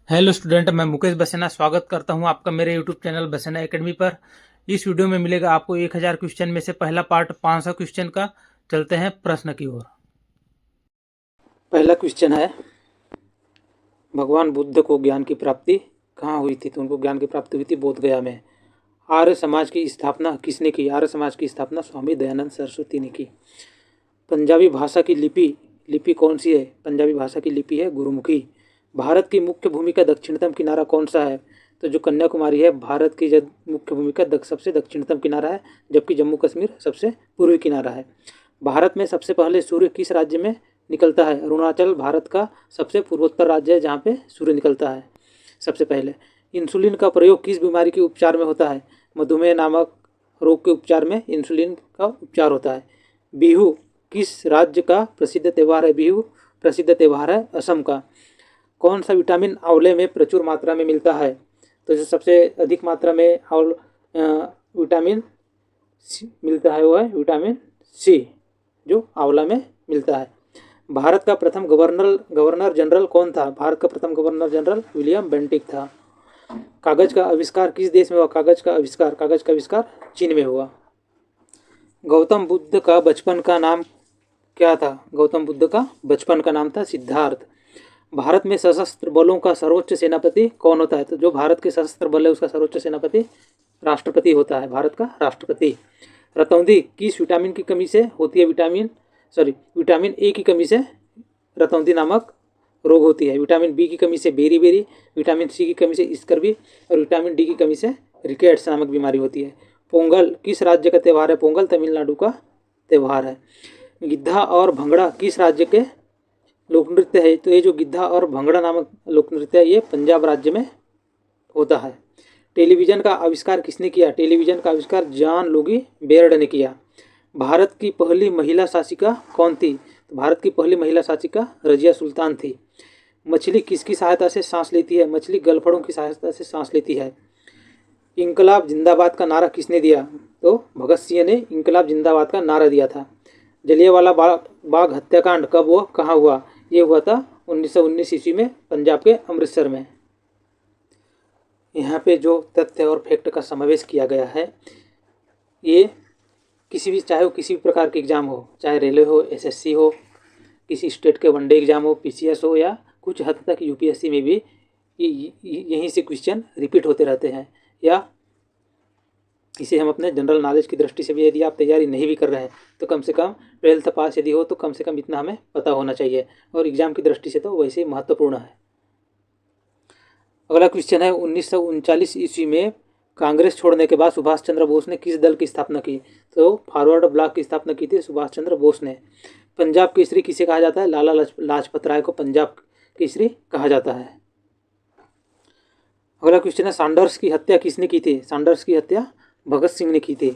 Hello student, मैं मुकेश बसेना स्वागत करता हूं आपका मेरे यूट्यूब चैनल बसेना एकेडमी पर। इस वीडियो में मिलेगा आपको 1000 क्वेश्चन में से पहला पार्ट 500 क्वेश्चन का। चलते हैं प्रश्न की ओर। पहला क्वेश्चन है, भगवान बुद्ध को ज्ञान की प्राप्ति कहाँ हुई थी? तो उनको ज्ञान की प्राप्ति हुई थी बोध गया में। आर्य समाज की स्थापना किसने की? आर्य समाज की स्थापना स्वामी दयानंद सरस्वती ने की। पंजाबी भाषा की लिपि कौन सी है? पंजाबी भाषा की लिपि है गुरुमुखी। भारत की मुख्य भूमि का दक्षिणतम किनारा कौन सा है? तो जो कन्याकुमारी है भारत की मुख्य भूमि का सबसे दक्षिणतम किनारा है, जबकि जम्मू कश्मीर सबसे पूर्वी किनारा है। भारत में सबसे पहले सूर्य किस राज्य में निकलता है? अरुणाचल भारत का सबसे पूर्वोत्तर राज्य है जहाँ पे सूर्य निकलता है सबसे पहले। इंसुलिन का प्रयोग किस बीमारी के उपचार में होता है? मधुमेह नामक रोग के उपचार में इंसुलिन का उपचार होता है। बिहू किस राज्य का प्रसिद्ध त्यौहार है? बिहू प्रसिद्ध त्यौहार है असम का। कौन सा विटामिन आंवले में प्रचुर मात्रा में मिलता है? तो जो सबसे अधिक मात्रा में विटामिन मिलता है वो है विटामिन सी, जो आंवला में मिलता है। भारत का प्रथम गवर्नर जनरल कौन था? भारत का प्रथम गवर्नर जनरल विलियम बेंटिक था। कागज का आविष्कार किस देश में हुआ? कागज का आविष्कार चीन में हुआ। गौतम बुद्ध का बचपन का नाम क्या था? गौतम बुद्ध का बचपन का नाम था सिद्धार्थ। भारत में सशस्त्र बलों का सर्वोच्च सेनापति कौन होता है? तो जो भारत के सशस्त्र बल है उसका सर्वोच्च सेनापति राष्ट्रपति होता है, भारत का राष्ट्रपति। रतौंधी किस विटामिन की कमी से होती है? विटामिन ए की कमी से रतौंधी नामक रोग होती है। विटामिन बी की कमी से बेरी, विटामिन सी की कमी से स्कर्वी और विटामिन डी की कमी से रिकेट्स नामक बीमारी होती है। पोंगल किस राज्य का त्यौहार है? पोंगल तमिलनाडु का त्यौहार है। गिद्धा और भंगड़ा किस राज्य के लोक नृत्य है? तो ये जो गिद्धा और भंगड़ा नामक लोक नृत्य है ये पंजाब राज्य में होता है। टेलीविजन का आविष्कार किसने किया? टेलीविजन का आविष्कार जॉन लुई बेयर्ड ने किया। भारत की पहली महिला शासिका कौन थी? तो भारत की पहली महिला शासिका रजिया सुल्तान थी। मछली किसकी सहायता से सांस लेती है? मछली गलफड़ों की सहायता से सांस लेती है। इंकलाब जिंदाबाद का नारा किसने दिया? तो भगत सिंह ने इंकलाब जिंदाबाद का नारा दिया था। जलियांवाला बाग हत्याकांड कब व कहाँ हुआ? ये हुआ था 1919 ईस्वी में पंजाब के अमृतसर में। यहाँ पे जो तथ्य और फैक्ट का समावेश किया गया है, ये चाहे वो किसी भी प्रकार के एग्जाम हो, चाहे रेलवे हो, एसएससी हो, किसी स्टेट के वनडे एग्जाम हो, पीसीएस हो, या कुछ हद तक यूपीएससी में भी यहीं से क्वेश्चन रिपीट होते रहते हैं। या इसे हम अपने जनरल नॉलेज की दृष्टि से भी, यदि आप तैयारी नहीं भी कर रहे हैं तो कम से कम 12th पास यदि हो तो कम से कम इतना हमें पता होना चाहिए, और एग्जाम की दृष्टि से तो वैसे ही महत्वपूर्ण है। अगला क्वेश्चन है, 1939 ईस्वी में कांग्रेस छोड़ने के बाद सुभाष चंद्र बोस ने किस दल की स्थापना की? तो फॉरवर्ड ब्लॉक की स्थापना की थी सुभाष चंद्र बोस ने। पंजाब केसरी किसे कहा जाता है? लाला लाजपत राय को पंजाब केसरी कहा जाता है। अगला क्वेश्चन है, सैंडर्स की हत्या किसने की थी? सैंडर्स की हत्या भगत सिंह ने की थी।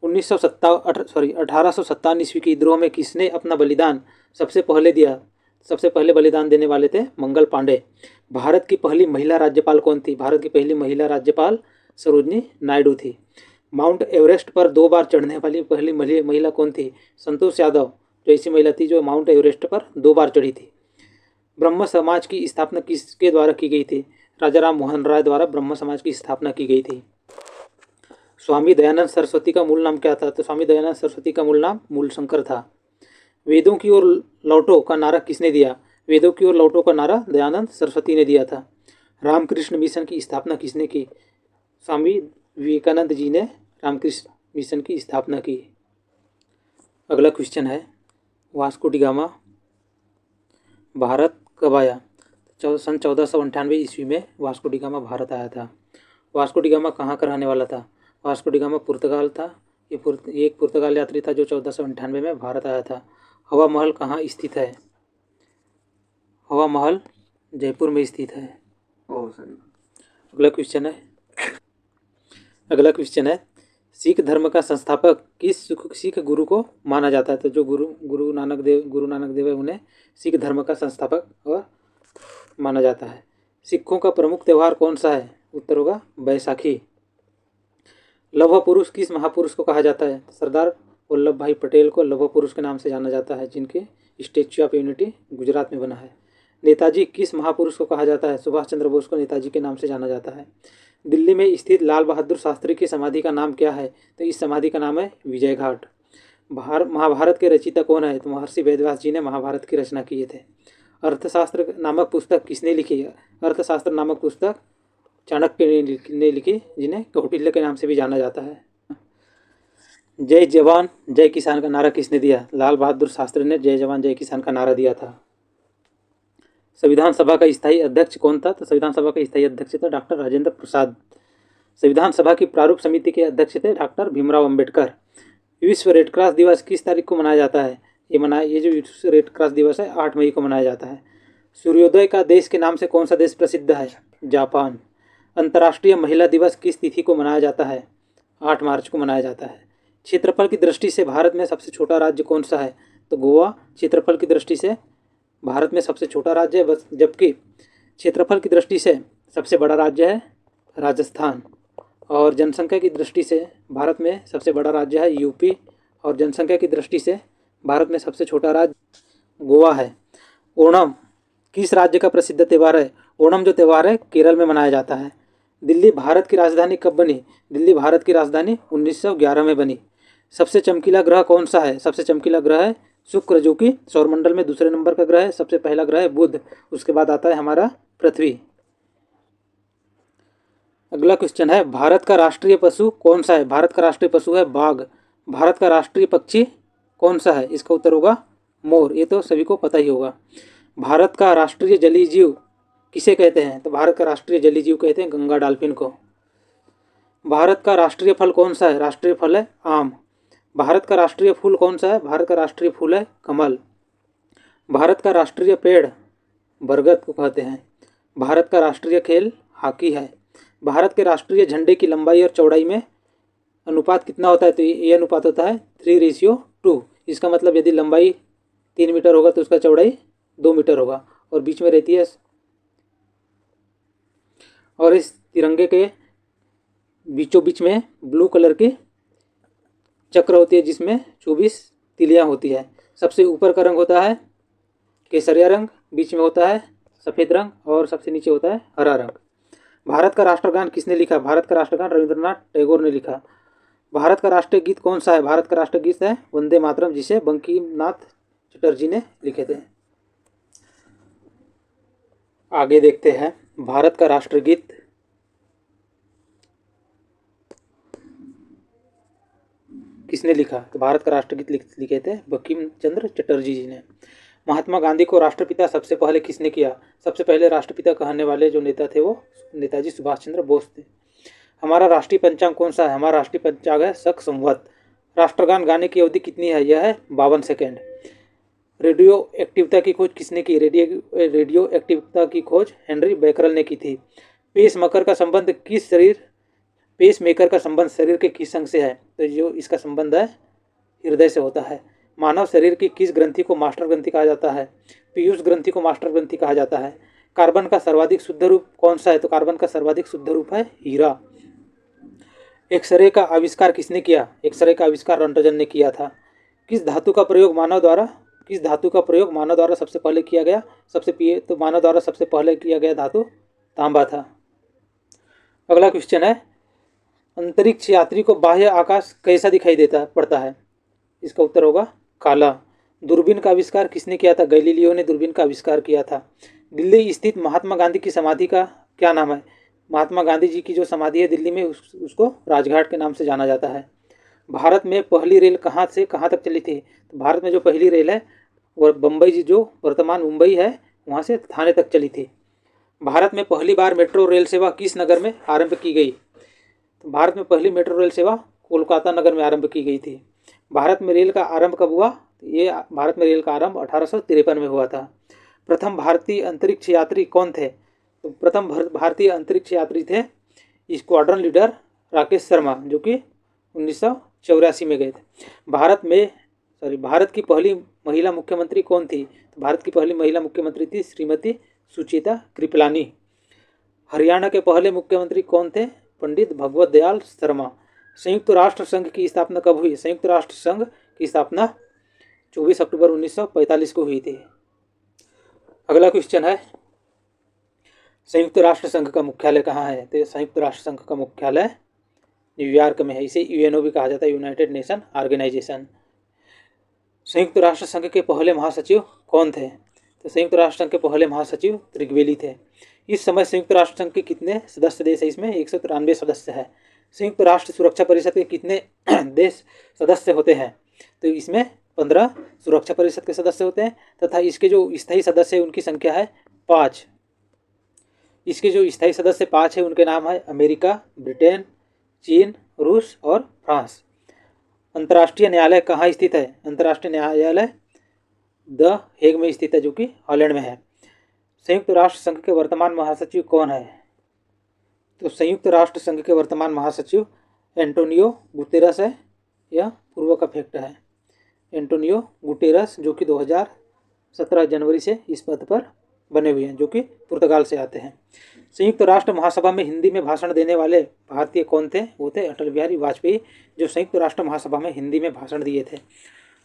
1857 ईस्वी के विद्रोह में किसने अपना बलिदान सबसे पहले दिया? सबसे पहले बलिदान देने वाले थे मंगल पांडे। भारत की पहली महिला राज्यपाल कौन थी? भारत की पहली महिला राज्यपाल सरोजनी नायडू थी। माउंट एवरेस्ट पर 2 बार चढ़ने वाली पहली महिला कौन थी? संतोष यादव जो ऐसी महिला थी जो माउंट एवरेस्ट पर 2 बार चढ़ी थी। ब्रह्म समाज की स्थापना किसके द्वारा की गई थी? राजा राम मोहन राय द्वारा ब्रह्म समाज की स्थापना की गई थी। स्वामी दयानंद सरस्वती का मूल नाम क्या था? तो स्वामी दयानंद सरस्वती का मूल नाम मूलशंकर था। वेदों की ओर लौटो का नारा किसने दिया? वेदों की ओर लौटो का नारा दयानंद सरस्वती ने दिया था। रामकृष्ण मिशन की स्थापना किसने की? स्वामी विवेकानंद जी ने रामकृष्ण मिशन की स्थापना की। अगला क्वेश्चन है, वास्को डी गामा भारत कब आया? सन 1498 ईस्वी में वास्को डी गामा भारत आया था। वास्को डी गामा कहाँ का रहने वाला था? वास्को डी गामा पुर्तगाल था। ये एक पुर्तगाल यात्री था जो 1498 में भारत आया था। हवा महल कहाँ स्थित है? हवा महल जयपुर में स्थित है। अगला क्वेश्चन है, सिख धर्म का संस्थापक किस सिख गुरु को माना जाता है? तो जो गुरु नानक देव है उन्हें सिख धर्म का संस्थापक और माना जाता है। सिखों का प्रमुख त्यौहार कौन सा है? उत्तर होगा बैसाखी। लौह पुरुष किस महापुरुष को कहा जाता है? सरदार वल्लभ भाई पटेल को लौह पुरुष के नाम से जाना जाता है, जिनके स्टैच्यू ऑफ यूनिटी गुजरात में बना है। नेताजी किस महापुरुष को कहा जाता है? सुभाष चंद्र बोस को नेताजी के नाम से जाना जाता है। दिल्ली में स्थित लाल बहादुर शास्त्री की समाधि का नाम क्या है? तो इस समाधि का नाम है विजय घाट। महाभारत के रचयिता कौन है? तो महर्षि वेदव्यास जी ने महाभारत की रचना किए थे। अर्थशास्त्र नामक पुस्तक किसने लिखी है? अर्थशास्त्र नामक पुस्तक चाणक्य ने लिखी, जिन्हें कौटिल्य के नाम से भी जाना जाता है। जय जवान जय किसान का नारा किसने दिया? लाल बहादुर शास्त्री ने जय जवान जय किसान का नारा दिया था। संविधान सभा का स्थायी अध्यक्ष कौन था? तो संविधान सभा का स्थायी अध्यक्ष था डॉक्टर राजेंद्र प्रसाद। संविधान सभा की प्रारूप समिति के अध्यक्ष थे डॉक्टर भीमराव अंबेडकर। विश्व रेड क्रॉस दिवस किस तारीख को मनाया जाता है? ये जो विश्व रेड क्रॉस दिवस है 8 मई को मनाया जाता है। सूर्योदय का देश के नाम से कौन सा देश प्रसिद्ध है? जापान। अंतर्राष्ट्रीय महिला दिवस किस तिथि को मनाया जाता है? 8 मार्च को मनाया जाता है। क्षेत्रफल की दृष्टि से भारत में सबसे छोटा राज्य कौन सा है? तो गोवा क्षेत्रफल की दृष्टि से भारत में सबसे छोटा राज्य है, जबकि क्षेत्रफल की दृष्टि से सबसे बड़ा राज्य है राजस्थान। और जनसंख्या की दृष्टि से भारत में सबसे बड़ा राज्य है यूपी, और जनसंख्या की दृष्टि से भारत में सबसे छोटा राज्य गोवा है। ओणम किस राज्य का प्रसिद्ध त्यौहार है? ओणम जो त्यौहार है केरल में मनाया जाता है। दिल्ली भारत की राजधानी कब बनी? दिल्ली भारत की राजधानी 1911 में बनी। सबसे चमकीला ग्रह कौन सा है? सबसे चमकीला ग्रह है शुक्र, जो कि सौरमंडल में दूसरे नंबर का ग्रह है। सबसे पहला ग्रह है बुध, उसके बाद आता है हमारा पृथ्वी। अगला क्वेश्चन है, भारत का राष्ट्रीय पशु कौन सा है? भारत का राष्ट्रीय पशु है बाघ। भारत का राष्ट्रीय पक्षी कौन सा है? इसका उत्तर होगा मोर। ये तो सभी को पता ही होगा। भारत का राष्ट्रीय जलीय जीव किसे कहते हैं? तो भारत का राष्ट्रीय जलीय जीव कहते हैं गंगा डॉल्फिन को। भारत का राष्ट्रीय फल कौन सा है? राष्ट्रीय फल है आम। भारत का राष्ट्रीय फूल कौन सा है? भारत का राष्ट्रीय फूल है कमल। भारत का राष्ट्रीय पेड़ बरगद को कहते हैं। भारत का राष्ट्रीय खेल हॉकी है। भारत के राष्ट्रीय झंडे की लंबाई और चौड़ाई में अनुपात कितना होता है? तो ये अनुपात होता है 3:2। इसका मतलब यदि लंबाई 3 मीटर होगा तो उसका चौड़ाई 2 मीटर होगा, और बीच में रहती है। और इस तिरंगे के बीचों बीच में ब्लू कलर की चक्र होती है, जिसमें 24 तिलियां होती है। सबसे ऊपर का रंग होता है केसरिया रंग, बीच में होता है सफ़ेद रंग, और सबसे नीचे होता है हरा रंग। भारत का राष्ट्रगान किसने लिखा? भारत का राष्ट्रगान रविंद्रनाथ टैगोर ने लिखा। भारत का राष्ट्रीय गीत कौन सा है? भारत का राष्ट्रीय गीत है वंदे मातरम, जिसे बंकिमनाथ चटर्जी ने लिखे थे। आगे देखते हैं, भारत का राष्ट्रगीत किसने लिखा? तो भारत का राष्ट्रगीत लिखे थे बंकिम चंद्र चटर्जी जी ने। महात्मा गांधी को राष्ट्रपिता सबसे पहले किसने किया? सबसे पहले राष्ट्रपिता कहने वाले जो नेता थे वो नेताजी सुभाष चंद्र बोस थे। हमारा राष्ट्रीय पंचांग कौन सा है? हमारा राष्ट्रीय पंचांग है शक संवत। राष्ट्रगान गाने की अवधि कितनी है? यह है 52 सेकेंड। रेडियो एक्टिविता की खोज किसने की? रेडियो एक्टिविता की खोज हेनरी बैकरल ने की थी। पेस मेकर का संबंध शरीर के किस अंग से है? तो जो इसका संबंध है हृदय से होता है। मानव शरीर की किस ग्रंथि को मास्टर ग्रंथि कहा जाता है? पीयूष ग्रंथि को मास्टर ग्रंथि कहा जाता है। कार्बन का सर्वाधिक शुद्ध रूप कौन सा है? तो कार्बन का सर्वाधिक शुद्ध रूप है हीरा। एक्सरे का आविष्कार किसने किया? एक्सरे का आविष्कार रंटजन ने किया था। किस धातु का प्रयोग मानव द्वारा सबसे पहले किया गया? मानव द्वारा सबसे पहले किया गया धातु तांबा था। अगला क्वेश्चन है, अंतरिक्ष यात्री को बाह्य आकाश कैसा दिखाई पड़ता है? इसका उत्तर होगा काला। दूरबीन का आविष्कार किसने किया था? गैलीलियो ने दूरबीन का आविष्कार किया था। दिल्ली स्थित महात्मा गांधी की समाधि का क्या नाम है? महात्मा गांधी जी की जो समाधि है दिल्ली में, उसको राजघाट के नाम से जाना जाता है। भारत में पहली रेल कहाँ से कहाँ तक चली थी? तो भारत में जो पहली रेल है वो बम्बई, जो वर्तमान मुंबई है, वहाँ से थाने तक चली थी। भारत में पहली बार मेट्रो रेल सेवा किस नगर में आरंभ की गई? तो भारत में पहली मेट्रो रेल सेवा कोलकाता नगर में आरंभ की गई थी। भारत में रेल का आरंभ कब हुआ? ये भारत में रेल का आरंभ 1853 में हुआ था। प्रथम भारतीय अंतरिक्ष यात्री कौन थे? तो प्रथम भारतीय अंतरिक्ष यात्री थे स्क्वाड्रन लीडर राकेश शर्मा, जो कि 1984 में गए थे। भारत की पहली महिला मुख्यमंत्री कौन थी? तो भारत की पहली महिला मुख्यमंत्री थी श्रीमती सुचेता कृपलानी। हरियाणा के पहले मुख्यमंत्री कौन थे? पंडित भगवत दयाल शर्मा। संयुक्त राष्ट्र संघ की स्थापना कब हुई? संयुक्त राष्ट्र संघ की स्थापना 24 अक्टूबर 1945 को हुई थी। अगला क्वेश्चन है, संयुक्त राष्ट्र संघ का मुख्यालय कहाँ है? तो संयुक्त राष्ट्र संघ का मुख्यालय न्यूयॉर्क में है। इसे यूएनओ भी कहा जाता है, यूनाइटेड नेशन ऑर्गेनाइजेशन। संयुक्त राष्ट्र संघ के पहले महासचिव कौन थे? तो संयुक्त राष्ट्र संघ के पहले महासचिव त्रिगवेली थे। इस समय संयुक्त राष्ट्र संघ के कितने सदस्य देश है? इसमें 193 सदस्य है। संयुक्त राष्ट्र सुरक्षा परिषद के कितने देश सदस्य होते हैं? तो इसमें 15 सुरक्षा परिषद के सदस्य होते हैं, तथा इसके जो स्थायी सदस्य है उनकी संख्या है 5। इसके जो स्थायी सदस्य 5 है उनके नाम है अमेरिका, ब्रिटेन, चीन, रूस और फ्रांस। अंतर्राष्ट्रीय न्यायालय कहाँ स्थित है? अंतर्राष्ट्रीय न्यायालय द हेग में स्थित है, जो कि हॉलैंड में है। संयुक्त राष्ट्र संघ के वर्तमान महासचिव कौन है? तो संयुक्त राष्ट्र संघ के वर्तमान महासचिव एंटोनियो गुतेरस है। यह पूर्व का फैक्ट है। एंटोनियो गुटेरस, जो कि 2017 जनवरी से इस पद पर बने हुए हैं, जो कि पुर्तगाल से आते हैं। संयुक्त राष्ट्र महासभा में हिंदी में भाषण देने वाले भारतीय कौन थे? वो थे अटल बिहारी वाजपेयी, जो संयुक्त राष्ट्र महासभा में हिंदी में भाषण दिए थे।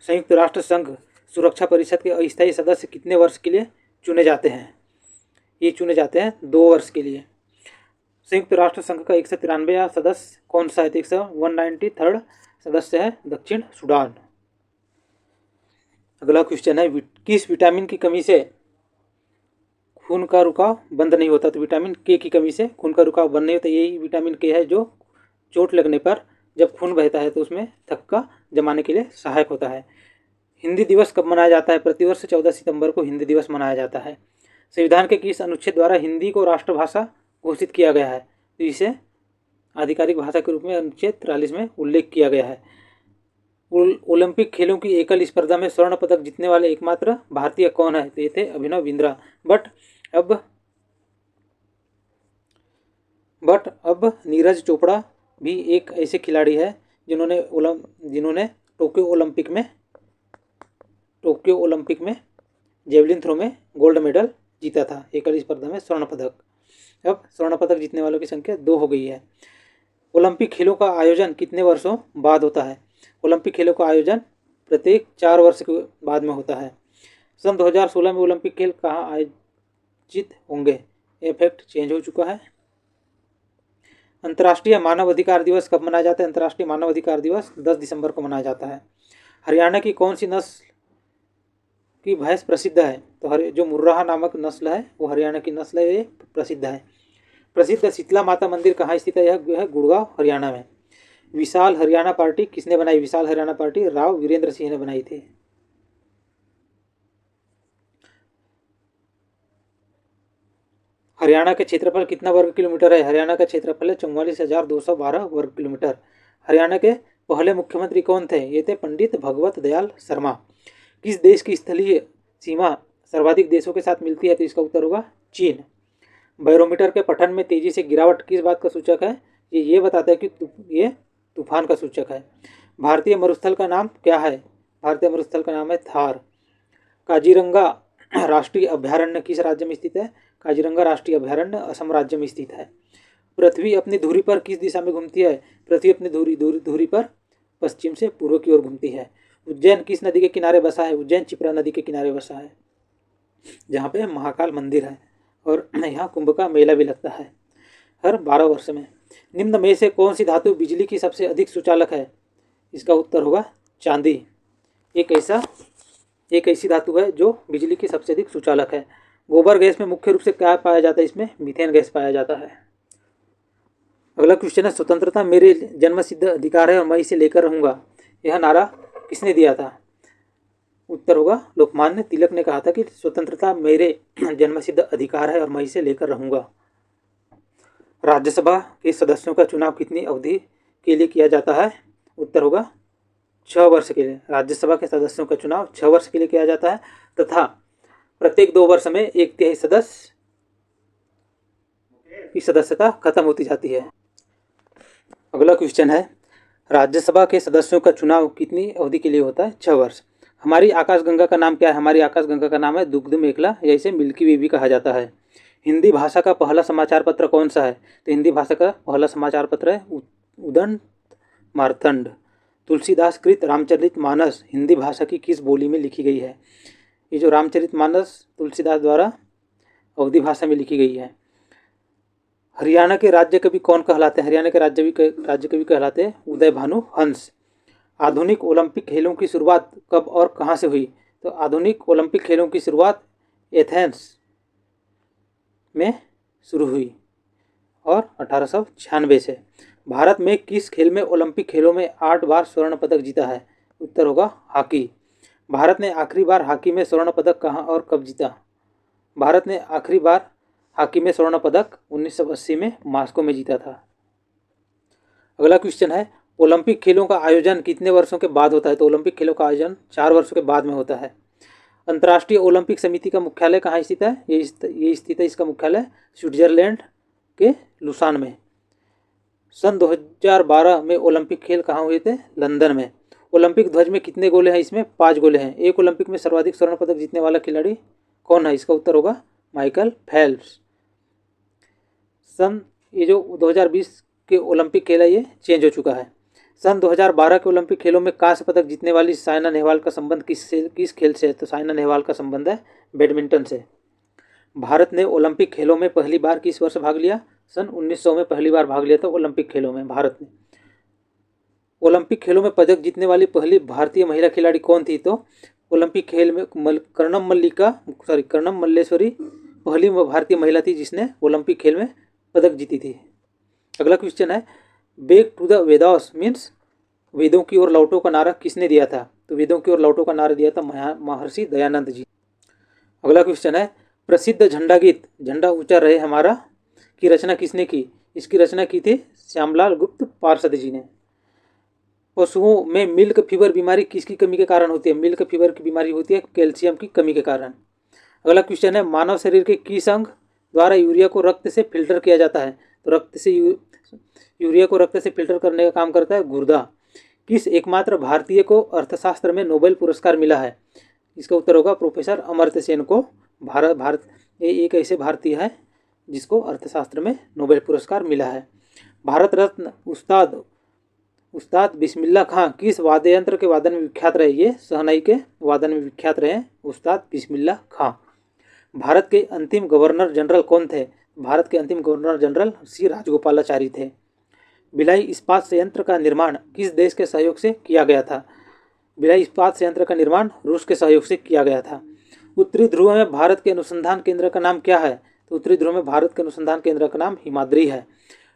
संयुक्त राष्ट्र संघ सुरक्षा परिषद के अस्थायी सदस्य कितने वर्ष के लिए चुने जाते हैं? ये चुने जाते हैं 2 वर्ष के लिए। संयुक्त राष्ट्र संघ का 193वां सदस्य कौन सा है? 193rd सदस्य है दक्षिण सूडान। अगला क्वेश्चन है, किस विटामिन की कमी से खून का रुकाव बंद नहीं होता? तो विटामिन के की कमी से खून का रुकाव बंद नहीं होता। यही विटामिन के है जो चोट लगने पर जब खून बहता है तो उसमें थक्का जमाने के लिए सहायक होता है। हिंदी दिवस कब मनाया जाता है? प्रतिवर्ष 14 सितंबर को हिंदी दिवस मनाया जाता है। संविधान के किस अनुच्छेद द्वारा हिंदी को राष्ट्रभाषा घोषित किया गया है? तो इसे आधिकारिक भाषा के रूप में अनुच्छेद 43 में उल्लेख किया गया है। ओलंपिक खेलों की एकल स्पर्धा में स्वर्ण पदक जीतने वाले एकमात्र भारतीय कौन है? तो ये थे अभिनव बिंद्रा। बट अब नीरज चोपड़ा भी एक ऐसे खिलाड़ी है जिन्होंने टोक्यो ओलंपिक में जेवलिन थ्रो में गोल्ड मेडल जीता था, एकल स्पर्धा में स्वर्ण पदक। अब स्वर्ण पदक जीतने वालों की संख्या 2 हो गई है। ओलंपिक खेलों का आयोजन कितने वर्षों बाद होता है? ओलंपिक खेलों का आयोजन प्रत्येक 4 वर्ष के बाद में होता है। सन 2016 में ओलंपिक खेल कहाँ आयोजित होंगे? ये फैक्ट चेंज हो चुका है। अंतर्राष्ट्रीय मानव अधिकार दिवस कब मनाया जाता है? अंतर्राष्ट्रीय मानव अधिकार दिवस 10 दिसंबर को मनाया जाता है। हरियाणा की कौन सी नस्ल की भैंस प्रसिद्ध है? तो जो मुर्राह नामक नस्ल है वो हरियाणा की नस्ल है, ये प्रसिद्ध है। प्रसिद्ध शीतला माता मंदिर कहाँ स्थित है? यह है गुड़गांव हरियाणा में। विशाल हरियाणा पार्टी किसने बनाई? विशाल हरियाणा पार्टी राव वीरेंद्र सिंह ने बनाई थी। हरियाणा का क्षेत्रफल कितना वर्ग किलोमीटर है? हरियाणा का क्षेत्रफल है 44,212 वर्ग किलोमीटर। हरियाणा के पहले मुख्यमंत्री कौन थे? ये थे पंडित भगवत दयाल शर्मा। किस देश की स्थलीय सीमा सर्वाधिक देशों के साथ मिलती है? तो इसका उत्तर होगा चीन। बैरोमीटर के पठन में तेजी से गिरावट किस बात का सूचक है? ये बताता है कि ये तूफान का सूचक है। भारतीय मरुस्थल का नाम क्या है? भारतीय मरुस्थल का नाम है थार। काजीरंगा राष्ट्रीय अभयारण्य किस राज्य में स्थित है? काजीरंगा राष्ट्रीय अभयारण्य असम राज्य में स्थित है। पृथ्वी अपनी धुरी पर किस दिशा में घूमती है? पृथ्वी अपनी धुरी पर पश्चिम से पूर्व की ओर घूमती है। उज्जैन किस नदी के किनारे बसा है? उज्जैन चिपरा नदी के किनारे बसा है, जहाँ पे महाकाल मंदिर है और यहाँ कुंभ का मेला भी लगता है हर 12 वर्ष में। निम्न में से कौन सी धातु बिजली की सबसे अधिक सुचालक है? इसका उत्तर होगा चांदी। एक ऐसी धातु है जो बिजली की सबसे अधिक सुचालक है। गोबर गैस में मुख्य रूप से क्या पाया जाता है? इसमें मीथेन गैस पाया जाता है। अगला क्वेश्चन है, स्वतंत्रता मेरे जन्मसिद्ध अधिकार है और मैं इसे लेकर रहूंगा, यह नारा किसने दिया था? उत्तर होगा लोकमान्य तिलक ने कहा था कि स्वतंत्रता मेरे जन्मसिद्ध अधिकार है और मैं इसे लेकर रहूंगा। राज्यसभा के सदस्यों का चुनाव कितनी अवधि के लिए किया जाता है? उत्तर होगा 6 वर्ष के लिए। राज्यसभा के सदस्यों का चुनाव 6 वर्ष के लिए किया जाता है तथा प्रत्येक 2 वर्ष में 1/3 सदस्य की सदस्यता खत्म होती जाती है। अगला क्वेश्चन है, राज्यसभा के सदस्यों का चुनाव कितनी अवधि के लिए होता है? 6 वर्ष। हमारी आकाशगंगा का नाम क्या है? हमारी आकाशगंगा का नाम है दुग्ध मेखला, या इसे मिल्की वे भी कहा जाता है। हिंदी भाषा का पहला समाचार पत्र कौन सा है? तो हिंदी भाषा का पहला समाचार पत्र है उदंत मार्तंड। तुलसीदास कृत रामचरित मानस हिंदी भाषा की किस बोली में लिखी गई है? ये जो रामचरितमानस तुलसीदास द्वारा अवधी भाषा में लिखी गई है। हरियाणा के राज्य कवि कौन कहलाते हैं? हरियाणा के राज्य कवि कहलाते हैं उदय भानु हंस। आधुनिक ओलंपिक खेलों की शुरुआत कब और कहाँ से हुई? तो आधुनिक ओलंपिक खेलों की शुरुआत एथेंस में शुरू हुई और 1896 से। भारत में किस खेल में ओलंपिक खेलों में 8 बार स्वर्ण पदक जीता है? उत्तर होगा हॉकी। भारत ने आखिरी बार हॉकी में स्वर्ण पदक कहाँ और कब जीता? भारत ने आखिरी बार हॉकी में स्वर्ण पदक 1980 में मॉस्को में जीता था। अगला क्वेश्चन है, ओलंपिक खेलों का आयोजन कितने वर्षों के बाद होता है? तो ओलंपिक खेलों का आयोजन 4 वर्षों के बाद में होता है। अंतर्राष्ट्रीय ओलंपिक समिति का मुख्यालय कहाँ स्थित है? ये स्थित है, इसका मुख्यालय स्विट्जरलैंड के लुसान में। सन 2012 में ओलंपिक खेल कहाँ हुए थे? लंदन में। ओलंपिक ध्वज में कितने गोले हैं? इसमें 5 गोले हैं। एक ओलंपिक में सर्वाधिक स्वर्ण पदक जीतने वाला खिलाड़ी कौन है? इसका उत्तर होगा माइकल फेल्प्स। ये जो 2020 के ओलंपिक खेल है ये चेंज हो चुका है। सन 2012 के ओलंपिक खेलों में कांस्य पदक जीतने वाली साइना नेहवाल का संबंध किस खेल से है? तो साइना नेहवाल का संबंध है बैडमिंटन से। भारत ने ओलंपिक खेलों में पहली बार किस वर्ष भाग लिया? सन 1900 में पहली बार भाग लिया था ओलंपिक खेलों में भारत ने। ओलंपिक खेलों में पदक जीतने वाली पहली भारतीय महिला खिलाड़ी कौन थी? तो ओलंपिक खेल में कर्णम मल्लेश्वरी पहली भारतीय महिला थी जिसने ओलंपिक खेल में पदक जीती थी। अगला क्वेश्चन है, back to the Vedas means वेदों की ओर लौटो का नारा किसने दिया था? तो वेदों की ओर लौटो का नारा दिया था महर्षि दयानंद जी। अगला क्वेश्चन है, प्रसिद्ध झंडा गीत झंडा ऊंचा रहे हमारा की रचना किसने की? इसकी रचना की थी श्यामलाल गुप्त पार्षद जी ने। पशुओं में मिल्क फीवर बीमारी किसकी कमी के कारण होती है? मिल्क फीवर की बीमारी होती है कैल्शियम की कमी के कारण। अगला क्वेश्चन है, मानव शरीर के किस अंग द्वारा यूरिया को रक्त से फिल्टर किया जाता है? तो यूरिया को रक्त से फिल्टर करने का काम करता है गुर्दा। किस एकमात्र भारतीय को अर्थशास्त्र में नोबेल पुरस्कार मिला है? इसका उत्तर होगा प्रोफेसर अमर्त्य सेन को। एक ऐसे भारतीय है जिसको अर्थशास्त्र में नोबेल पुरस्कार मिला है। भारत रत्न उस्ताद बिस्मिल्लाह खां किस वाद्य यंत्र के वादन में विख्यात रहे? ये शहनाई के वादन में विख्यात रहे उस्ताद बिस्मिल्लाह खां। भारत के अंतिम गवर्नर जनरल कौन थे? भारत के अंतिम गवर्नर जनरल सी राजगोपालाचारी थे। भिलाई इस्पात संयंत्र का निर्माण किस देश के सहयोग से किया गया था? भिलाई इस्पात संयंत्र का निर्माण रूस के सहयोग से किया गया था। उत्तरी ध्रुव में भारत के अनुसंधान केंद्र का नाम क्या है? तो उत्तरी ध्रुव में भारत के अनुसंधान केंद्र का नाम हिमाद्री है।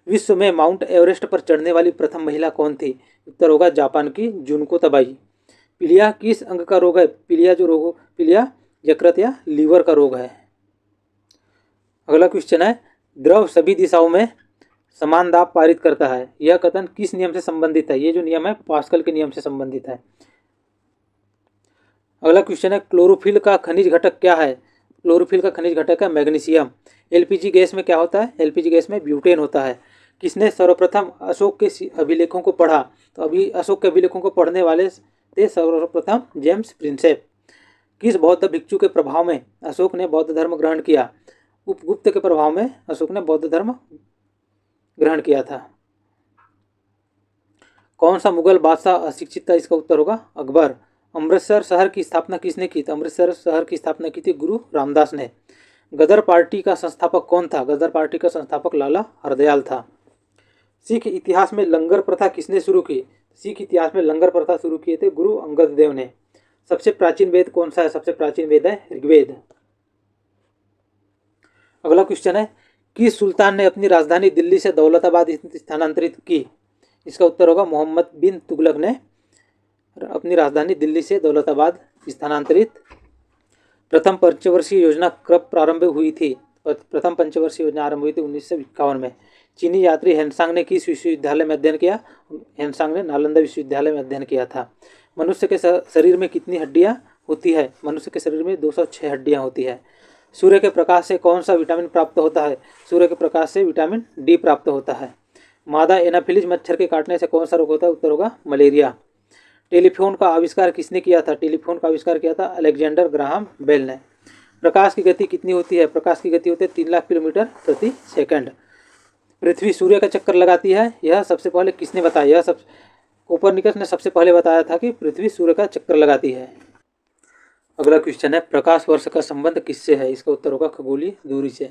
विश्व में माउंट एवरेस्ट पर चढ़ने वाली प्रथम महिला कौन थी? उत्तर होगा जापान की जुनको तबाई। पीलिया किस अंग का रोग है? पीलिया यकृत या लीवर का रोग है। अगला क्वेश्चन है, द्रव सभी दिशाओं में समान दाब पारित करता है, यह कथन किस नियम से संबंधित है? ये जो नियम है पास्कल के नियम से संबंधित है। अगला क्वेश्चन है, क्लोरोफिल का खनिज घटक क्या है? क्लोरोफिल का खनिज घटक है मैग्नीशियम। एलपीजी गैस में क्या होता है? एलपीजी गैस में ब्यूटेन होता है। किसने सर्वप्रथम अशोक के अभिलेखों को पढ़ा? तो अभी अशोक के अभिलेखों को पढ़ने वाले थे सर्वप्रथम जेम्स प्रिंसेप। किस बौद्ध भिक्षु के प्रभाव में अशोक ने बौद्ध धर्म ग्रहण किया? उपगुप्त के प्रभाव में अशोक ने बौद्ध धर्म ग्रहण किया था। कौन सा मुगल बादशाह अशिक्षित था? इसका उत्तर होगा अकबर। अमृतसर शहर की स्थापना किसने की? तो अमृतसर शहर की स्थापना की थी गुरु रामदास ने। गदर पार्टी का संस्थापक कौन था? गदर पार्टी का संस्थापक लाला हरदयाल था। सिख इतिहास में लंगर प्रथा किसने शुरू की? सिख इतिहास में लंगर प्रथा शुरू किए थे गुरु अंगद देव ने। सबसे प्राचीन वेद कौन सा है? सबसे प्राचीन वेद है ऋग्वेद। अगला क्वेश्चन है, किस सुल्तान ने अपनी राजधानी दिल्ली से दौलताबाद स्थानांतरित की? इसका उत्तर होगा मोहम्मद बिन तुगलक ने अपनी राजधानी दिल्ली से दौलताबाद स्थानांतरित। प्रथम पंचवर्षीय योजना कब प्रारंभ हुई थी? प्रथम पंचवर्षीय योजना आरंभ हुई थी 1951 में। चीनी यात्री हेनसांग ने किस विश्वविद्यालय में अध्ययन किया? हेनसांग ने नालंदा विश्वविद्यालय में अध्ययन किया था। मनुष्य के शरीर में कितनी हड्डियां होती है? मनुष्य के शरीर में 206 हड्डियां होती है। सूर्य के प्रकाश से कौन सा विटामिन प्राप्त होता है? सूर्य के प्रकाश से विटामिन डी प्राप्त होता है। मादा एनाफिलीज मच्छर के काटने से कौन सा रोग होता है? उत्तर होगा मलेरिया। टेलीफोन का आविष्कार किसने किया था? टेलीफोन का आविष्कार किया था अलेक्जेंडर ग्राहम बेल ने। प्रकाश की गति कितनी होती है? प्रकाश की गति होती है 3 लाख किलोमीटर प्रति सेकंड। पृथ्वी सूर्य का चक्कर लगाती है, यह सबसे पहले किसने बताया? कोपरनिकस ने सबसे पहले बताया था कि पृथ्वी सूर्य का चक्कर लगाती है। अगला क्वेश्चन है, प्रकाश वर्ष का संबंध किससे है? इसका उत्तर होगा खगोलीय दूरी से।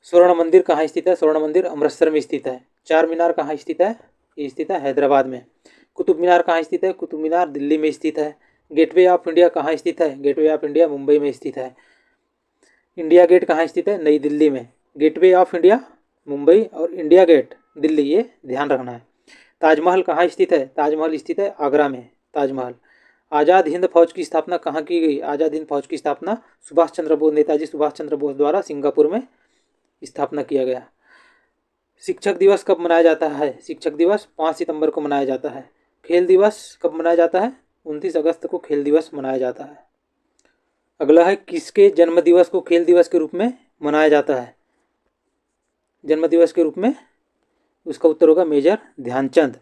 स्वर्ण मंदिर कहाँ स्थित है? स्वर्ण मंदिर अमृतसर में स्थित है। चार मीनार कहाँ स्थित है? ये स्थित है हैदराबाद में। कुतुब मीनार कहाँ स्थित है? कुतुब मीनार दिल्ली में स्थित है। गेटवे ऑफ इंडिया कहाँ स्थित है? गेटवे ऑफ इंडिया मुंबई में स्थित है। इंडिया गेट कहाँ स्थित है? नई दिल्ली में। गेटवे ऑफ इंडिया मुंबई और इंडिया गेट दिल्ली, ये ध्यान रखना है। ताजमहल कहाँ स्थित है? ताजमहल स्थित है आगरा में। ताजमहल। आज़ाद हिंद फौज की स्थापना कहाँ की गई? आज़ाद हिंद फौज की स्थापना सुभाष चंद्र बोस, नेताजी सुभाष चंद्र बोस द्वारा सिंगापुर में स्थापना किया गया। शिक्षक दिवस कब मनाया जाता है? शिक्षक दिवस 5 सितंबर को मनाया जाता है। खेल दिवस कब मनाया जाता है? 29 अगस्त को खेल दिवस मनाया जाता है। अगला है, किसके जन्म दिवस को खेल दिवस के रूप में मनाया जाता है? जन्म दिवस के रूप में, उसका उत्तर होगा मेजर ध्यानचंद।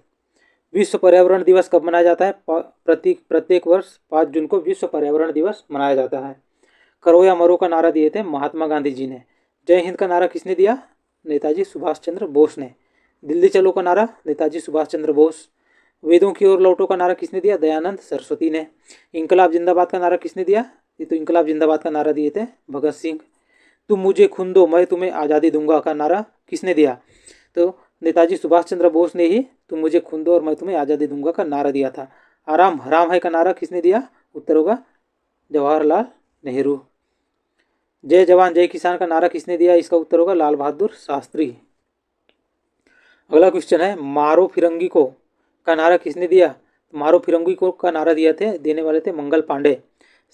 विश्व पर्यावरण दिवस कब मनाया जाता है? प्रत्येक वर्ष 5 जून को विश्व पर्यावरण दिवस मनाया जाता है। करो या मरो का नारा दिए थे महात्मा गांधी जी ने। जय हिंद का नारा किसने दिया? नेताजी सुभाष चंद्र बोस ने। दिल्ली चलो का नारा नेताजी सुभाष चंद्र बोस। वेदों की ओर लौटो का नारा किसने दिया? दयानंद सरस्वती ने। इंकलाब जिंदाबाद का नारा किसने दिया? ये तो इंकलाब जिंदाबाद का नारा दिए थे भगत सिंह। तुम मुझे खून दो मैं तुम्हें आज़ादी दूंगा का नारा किसने दिया? तो नेताजी सुभाष चंद्र बोस ने ही तुम मुझे खून दो और मैं तुम्हें आज़ादी दूंगा का नारा दिया था। आराम हराम है का नारा किसने दिया? उत्तर होगा जवाहरलाल नेहरू। जय जवान जय किसान का नारा किसने दिया? इसका उत्तर होगा लाल बहादुर शास्त्री। अगला क्वेश्चन है, मारो फिरंगी को का नारा किसने दिया? मारो फिरंगी को का नारा देने वाले थे मंगल पांडे।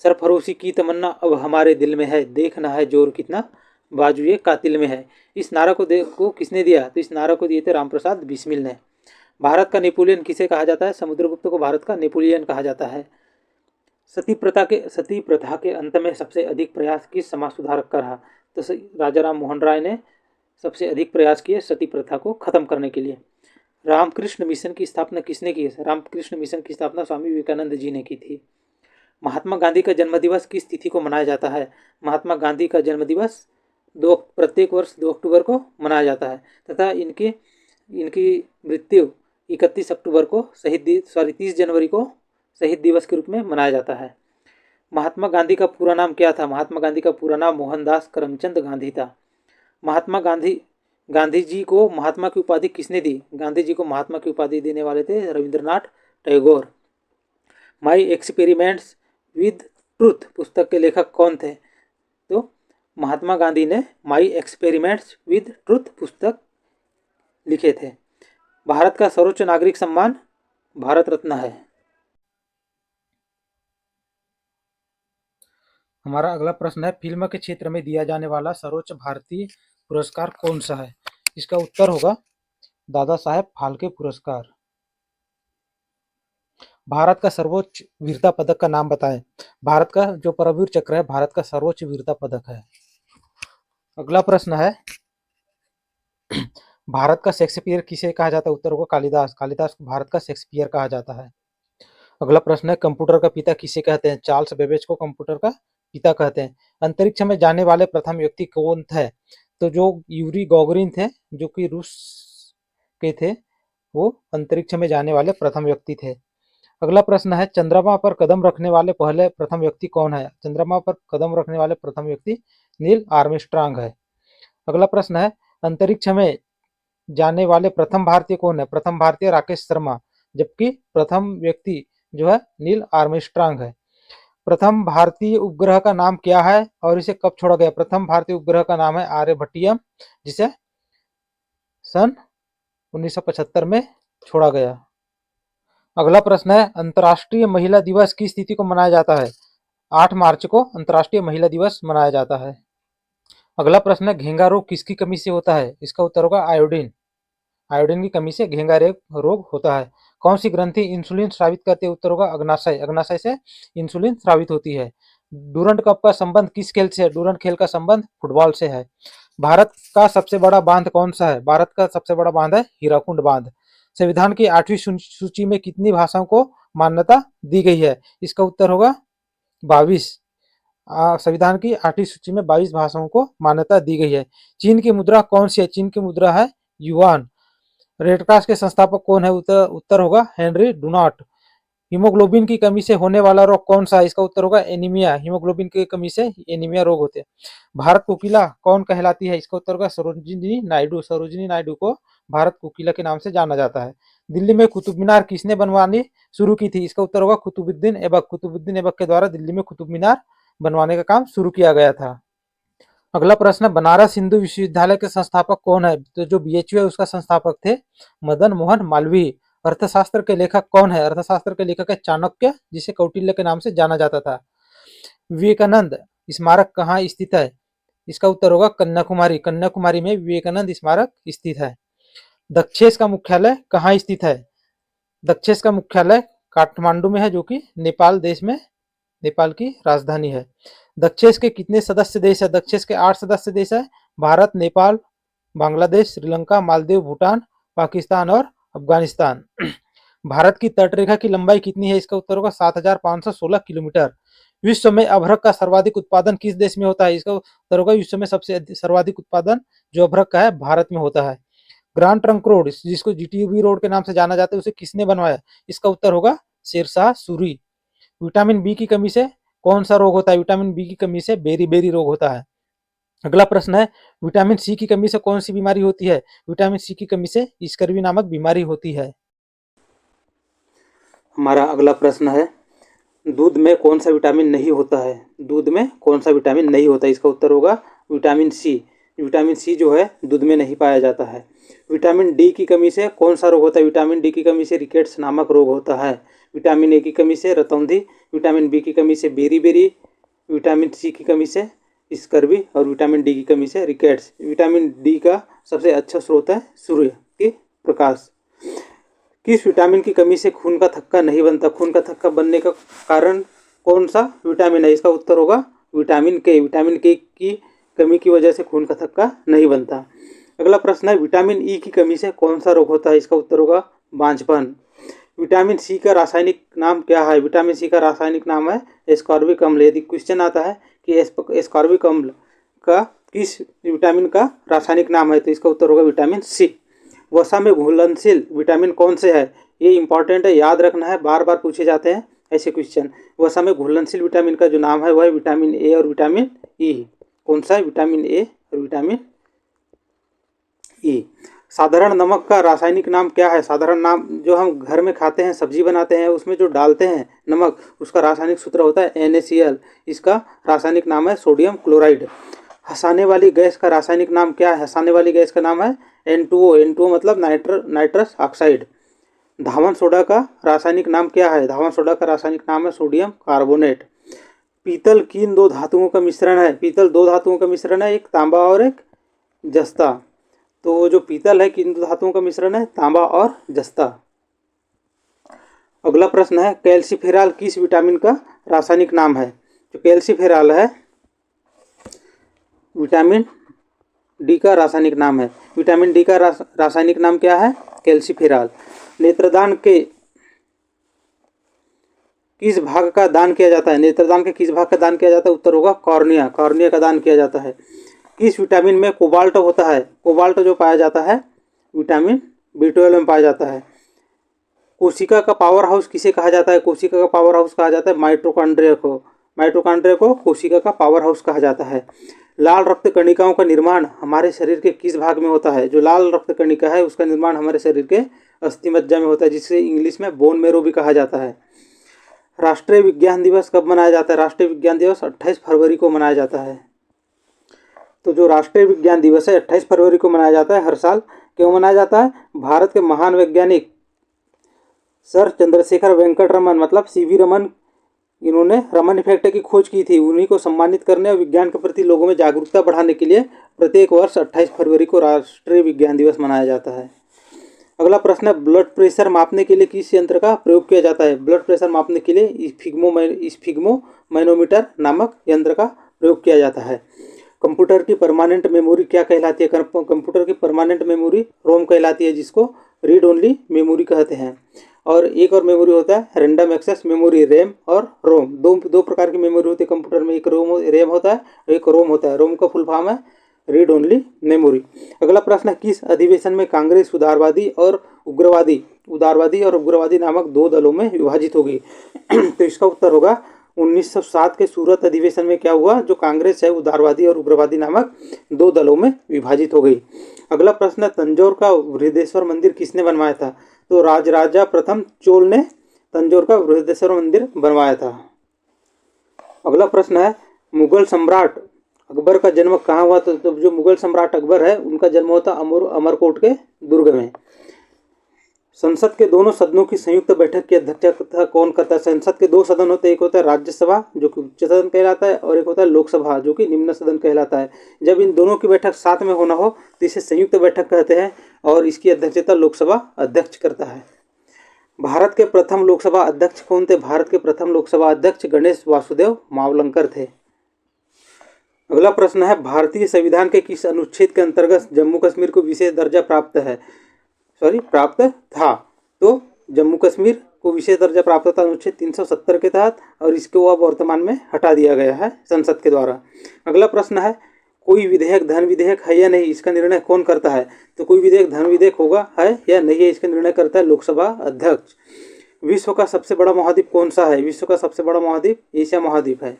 सरफरोशी की तमन्ना अब हमारे दिल में है, देखना है जोर कितना बाजुए कातिल में है। इस नारा को किसने दिया? तो इस नारा को दिए थे रामप्रसाद बिस्मिल ने। भारत का नेपोलियन किसे कहा जाता है? समुद्रगुप्त को भारत का नेपोलियन कहा जाता है। सती प्रथा के अंत में सबसे अधिक प्रयास किस समाज सुधारक का रहा? तो राजा राम मोहन राय ने सबसे अधिक प्रयास किए सती प्रथा को खत्म करने के लिए। रामकृष्ण मिशन की स्थापना किसने की है? रामकृष्ण मिशन की स्थापना स्वामी विवेकानंद जी ने की थी। महात्मा गांधी का जन्मदिवस किस तिथि को मनाया जाता है? महात्मा गांधी का जन्मदिवस प्रत्येक वर्ष 2 अक्टूबर को मनाया जाता है तथा इनकी मृत्यु 31 अक्टूबर को 30 जनवरी को शहीद दिवस के रूप में मनाया जाता है। महात्मा गांधी का पूरा नाम क्या था? महात्मा गांधी का पूरा नाम मोहनदास करमचंद गांधी था। महात्मा गांधी जी को महात्मा की उपाधि किसने दी? गांधी जी को महात्मा की उपाधि देने वाले थे Rabindranath Tagore. My experiments with truth पुस्तक के लेखक कौन थे? तो महात्मा गांधी ने माई एक्सपेरिमेंट्स विद ट्रूथ पुस्तक लिखे थे। भारत का सर्वोच्च नागरिक सम्मान भारत रत्न है। हमारा अगला प्रश्न है, फिल्म के क्षेत्र में दिया जाने वाला सर्वोच्च भारतीय पुरस्कार कौन सा है? इसका उत्तर होगा दादा साहेब फाल्के पुरस्कार। भारत का सर्वोच्च वीरता पदक का नाम बताएं। भारत का जो परमवीर चक्र है भारत का सर्वोच्च वीरता पदक है। अगला प्रश्न है, भारत का शेक्सपियर किसे कहा जाता है? उत्तर होगा कालिदास। कालिदास को भारत का शेक्सपियर कहा जाता है। अगला प्रश्न है, कंप्यूटर का पिता किसे कहते हैं? चार्ल्स बेबेज को कंप्यूटर का पिता कहते हैं। अंतरिक्ष में जाने वाले प्रथम व्यक्ति कौन थे? तो जो यूरी गॉगरिन थे जो कि रूस के थे, वो अंतरिक्ष में जाने वाले प्रथम व्यक्ति थे। अगला प्रश्न है, चंद्रमा पर कदम रखने वाले पहले प्रथम व्यक्ति कौन है? चंद्रमा पर कदम रखने वाले प्रथम व्यक्ति नील आर्मस्ट्रांग है। अगला प्रश्न है, अंतरिक्ष में जाने वाले प्रथम भारतीय कौन है? प्रथम भारतीय राकेश शर्मा, जबकि प्रथम व्यक्ति जो है नील आर्मस्ट्रांग है। प्रथम भारतीय उपग्रह का नाम क्या है और इसे कब छोड़ा गया? प्रथम भारतीय उपग्रह का नाम है आर्यभट्टियम, जिसे सन 1975 में छोड़ा गया। अगला प्रश्न है, अंतर्राष्ट्रीय महिला दिवस किस तिथि को मनाया जाता है? 8 मार्च को अंतर्राष्ट्रीय महिला दिवस मनाया जाता है। अगला प्रश्न है, घेंगा रोग किसकी कमी से होता है? इसका उत्तर होगा आयोडीन। आयोडीन की कमी से घेंगा रोग होता है। कौन सी ग्रंथि इंसुलिन स्रावित करती है? उत्तर होगा अग्नाशय। अग्नाशय से इंसुलिन स्रावित होती है। डूरंड कप का संबंध किस खेल से है? डूरंड खेल का संबंध फुटबॉल से है। भारत का सबसे बड़ा बांध कौन सा है? भारत का सबसे बड़ा बांध है हीराकुंड बांध। संविधान की 8वीं सूची में कितनी भाषाओं को मान्यता दी गई है? इसका उत्तर होगा 22। संविधान की 8वीं सूची में 22 भाषाओं को मान्यता दी गई है। चीन की मुद्रा कौन सी है? चीन की मुद्रा है युआन। रेडक्रॉस के संस्थापक कौन है? उत्तर होगा हेनरी डुनाट। हीमोग्लोबिन की कमी से होने वाला रोग कौन सा है? इसका उत्तर होगा एनीमिया। हीमोग्लोबिन की कमी से एनीमिया रोग होते हैं। भारत कोकिला कौन कहलाती है? इसका उत्तर होगा सरोजिनी नायडू। सरोजिनी नायडू को भारत कोकिला के नाम से जाना जाता है। दिल्ली में कुतुब मीनार किसने बनवानी शुरू की थी? इसका उत्तर होगा कुतुबुद्दीन ऐबक। कुतुबुद्दीन ऐबक के द्वारा दिल्ली में कुतुब मीनार बनवाने का काम शुरू किया गया था। अगला प्रश्न, बनारस हिंदू विश्वविद्यालय के संस्थापक कौन है? तो जो बीएचयू है उसका संस्थापक थे मदन मोहन मालवीय। अर्थशास्त्र के लेखक कौन है? अर्थशास्त्र के लेखक है चाणक्य, जिसे कौटिल्य के नाम से जाना जाता था। विवेकानंद स्मारक कहाँ स्थित है? इसका उत्तर होगा कन्याकुमारी। कन्याकुमारी में विवेकानंद स्मारक स्थित है। दक्षेस का मुख्यालय कहाँ स्थित है? दक्षेस का मुख्यालय काठमांडू में है, जो कि नेपाल देश में, नेपाल की राजधानी है। दक्षेस के कितने सदस्य देश है? दक्षेस के 8 सदस्य देश है। भारत, नेपाल, बांग्लादेश, श्रीलंका, मालदीव, भूटान, पाकिस्तान और अफगानिस्तान। भारत की तटरेखा की लंबाई कितनी है? इसका उत्तर होगा 7516 किलोमीटर। विश्व में अभ्रक का सर्वाधिक उत्पादन किस देश में होता है? इसका उत्तर होगा विश्व में सबसे सर्वाधिक उत्पादन जो अभ्रक का है भारत में होता है। ग्रांड ट्रंक रोड, जिसको जीटीबी रोड के नाम से जाना जाता है, उसे किसने बनवाया? इसका उत्तर होगा शेरशाह सूरी। विटामिन बी की कमी से कौन सा रोग होता है? विटामिन बी की कमी से बेरी रोग होता है। अगला प्रश्न है, विटामिन सी की कमी से कौन सी बीमारी होती है? विटामिन सी की कमी से स्कर्वी नामक बीमारी होती है। हमारा अगला प्रश्न है, दूध में कौन सा विटामिन नहीं होता है? दूध में कौन सा विटामिन नहीं होता है? इसका उत्तर होगा विटामिन सी। विटामिन सी जो है दूध में नहीं पाया जाता है। विटामिन डी की कमी से कौन सा रोग होता है? विटामिन डी की कमी से रिकेट्स नामक रोग होता है। विटामिन ए की कमी से रतौंधी, विटामिन बी की कमी से बेरी, विटामिन सी की कमी से स्कर्वी और विटामिन डी की कमी से रिकेट्स। विटामिन डी का सबसे अच्छा स्रोत है सूर्य की प्रकाश। किस विटामिन की कमी से खून का थक्का नहीं बनता? खून का थक्का बनने का कारण कौन सा विटामिन है? इसका उत्तर होगा विटामिन के। विटामिन के की कमी की वजह से खून का थक्का नहीं बनता। अगला प्रश्न है, विटामिन ई की कमी से कौन सा रोग होता है? इसका उत्तर होगा बांझपन। विटामिन सी का रासायनिक नाम क्या है? विटामिन सी का रासायनिक नाम है एस्कॉर्बिक अम्ल। यदि क्वेश्चन आता है कि एस्कॉर्बिक अम्ल का किस विटामिन का रासायनिक नाम है, तो इसका उत्तर होगा विटामिन सी। वसा में घुलनशील विटामिन कौन से है? ये इंपॉर्टेंट है, याद रखना है, बार बार पूछे जाते हैं ऐसे क्वेश्चन। वसा में घुलनशील विटामिन का जो नाम है वह है विटामिन ए और विटामिन ई। कौन सा है? विटामिन ए और विटामिन ई। साधारण नमक का रासायनिक नाम क्या है? साधारण नाम जो हम घर में खाते हैं, सब्जी बनाते हैं, उसमें जो डालते हैं नमक, उसका रासायनिक सूत्र होता है NaCl। इसका रासायनिक नाम है सोडियम क्लोराइड। हंसाने वाली गैस का रासायनिक नाम क्या है? हंसाने वाली गैस का नाम है N2O। N2O मतलब नाइट्रस ऑक्साइड। धावन सोडा का रासायनिक नाम क्या है? धावन सोडा का रासायनिक नाम है सोडियम कार्बोनेट। पीतल किन दो धातुओं का मिश्रण है? पीतल दो धातुओं का मिश्रण है, एक तांबा और एक जस्ता। तो जो पीतल है किन दो धातुओं का मिश्रण है? तांबा और जस्ता। अगला प्रश्न है, कैल्सीफेरॉल किस विटामिन का रासायनिक नाम है? जो कैल्सीफेरॉल है विटामिन डी का रासायनिक नाम है। विटामिन डी का रासायनिक नाम क्या है? कैल्सीफेरॉल। नेत्रदान के किस भाग का दान किया जाता है? नेत्रदान के किस भाग का दान किया जाता है? उत्तर होगा कॉर्निया। कॉर्निया का दान किया जाता है। किस विटामिन में कोबाल्ट होता है? कोबाल्ट जो पाया जाता है विटामिन B12 में पाया जाता है। कोशिका का पावर हाउस किसे कहा जाता है? कोशिका का पावर हाउस कहा जाता है माइटोकॉन्ड्रिया को। माइटोकॉन्ड्रिया को कोशिका का पावर हाउस कहा जाता है। लाल रक्त कणिकाओं का निर्माण हमारे शरीर के किस भाग में होता है? जो लाल रक्त कणिका है उसका निर्माण हमारे शरीर के अस्थिमज्जा में होता है, जिसे इंग्लिश में बोन मेरो भी कहा जाता है। राष्ट्रीय विज्ञान दिवस कब मनाया जाता है? राष्ट्रीय विज्ञान दिवस 28 फरवरी को मनाया जाता है। तो जो राष्ट्रीय विज्ञान दिवस है 28 फरवरी को मनाया जाता है हर साल। क्यों मनाया जाता है? भारत के महान वैज्ञानिक सर चंद्रशेखर वेंकट रमन मतलब CV रमन, इन्होंने रमन इफेक्ट की खोज की थी। उन्हीं को सम्मानित करने और विज्ञान के प्रति लोगों में जागरूकता बढ़ाने के लिए प्रत्येक वर्ष 28 फरवरी को राष्ट्रीय विज्ञान दिवस मनाया जाता है। अगला प्रश्न है, ब्लड प्रेशर मापने के लिए किस यंत्र का प्रयोग किया जाता है? ब्लड प्रेशर मापने के लिए स्फिग्मो मैनोमीटर नामक यंत्र का प्रयोग किया जाता है। कंप्यूटर की परमानेंट मेमोरी क्या कहलाती है? कंप्यूटर की परमानेंट मेमोरी रोम कहलाती है, जिसको रीड ओनली मेमोरी कहते हैं। और एक और मेमोरी होता है रैंडम एक्सेस मेमोरी, रैम और रोम। दो प्रकार की मेमोरी होती है कंप्यूटर में, एक रैम होता है और एक रोम होता है। रोम का फुल फॉर्म है रीड ओनली मेमोरी। अगला प्रश्न है, किस अधिवेशन में कांग्रेस सुधारवादी और उग्रवादी, उदारवादी और उग्रवादी नामक 2 दलों में विभाजित हो गई। तो इसका उत्तर होगा 1907 के सूरत अधिवेशन में क्या हुआ, जो कांग्रेस है उदारवादी और उग्रवादी नामक 2 दलों में विभाजित हो गई। अगला प्रश्न है, तंजौर का बृहदेश्वर मंदिर किसने बनवाया था? तो राजराजा प्रथम चोल ने तंजौर का बृहदेश्वर मंदिर बनवाया था। अगला प्रश्न है, मुगल सम्राट अकबर का जन्म कहाँ हुआ? तो जो मुगल सम्राट अकबर है उनका जन्म होता अमरकोट के दुर्ग में। संसद के दोनों सदनों की संयुक्त बैठक की अध्यक्षता कौन करता है? संसद के 2 सदन होते हैं, एक होता है राज्यसभा जो कि उच्च सदन कहलाता है और एक होता है लोकसभा जो कि निम्न सदन कहलाता है। जब इन दोनों की बैठक साथ में होना हो तो इसे संयुक्त बैठक कहते हैं और इसकी अध्यक्षता लोकसभा अध्यक्ष करता है। भारत के प्रथम लोकसभा अध्यक्ष कौन थे? भारत के प्रथम लोकसभा अध्यक्ष गणेश वासुदेव मावलंकर थे। अगला प्रश्न है, भारतीय संविधान के किस अनुच्छेद के अंतर्गत जम्मू कश्मीर को विशेष दर्जा प्राप्त था? तो जम्मू कश्मीर को विशेष दर्जा प्राप्त था अनुच्छेद 370 के तहत और इसको अब वर्तमान में हटा दिया गया है संसद के द्वारा। अगला प्रश्न है, कोई विधेयक धन विधेयक है या नहीं, इसका निर्णय कौन करता है? तो कोई विधेयक धन विधेयक होगा है या नहीं है, इसका निर्णय करता है लोकसभा अध्यक्ष। विश्व का सबसे बड़ा महाद्वीप कौन सा है? विश्व का सबसे बड़ा महाद्वीप एशिया महाद्वीप है।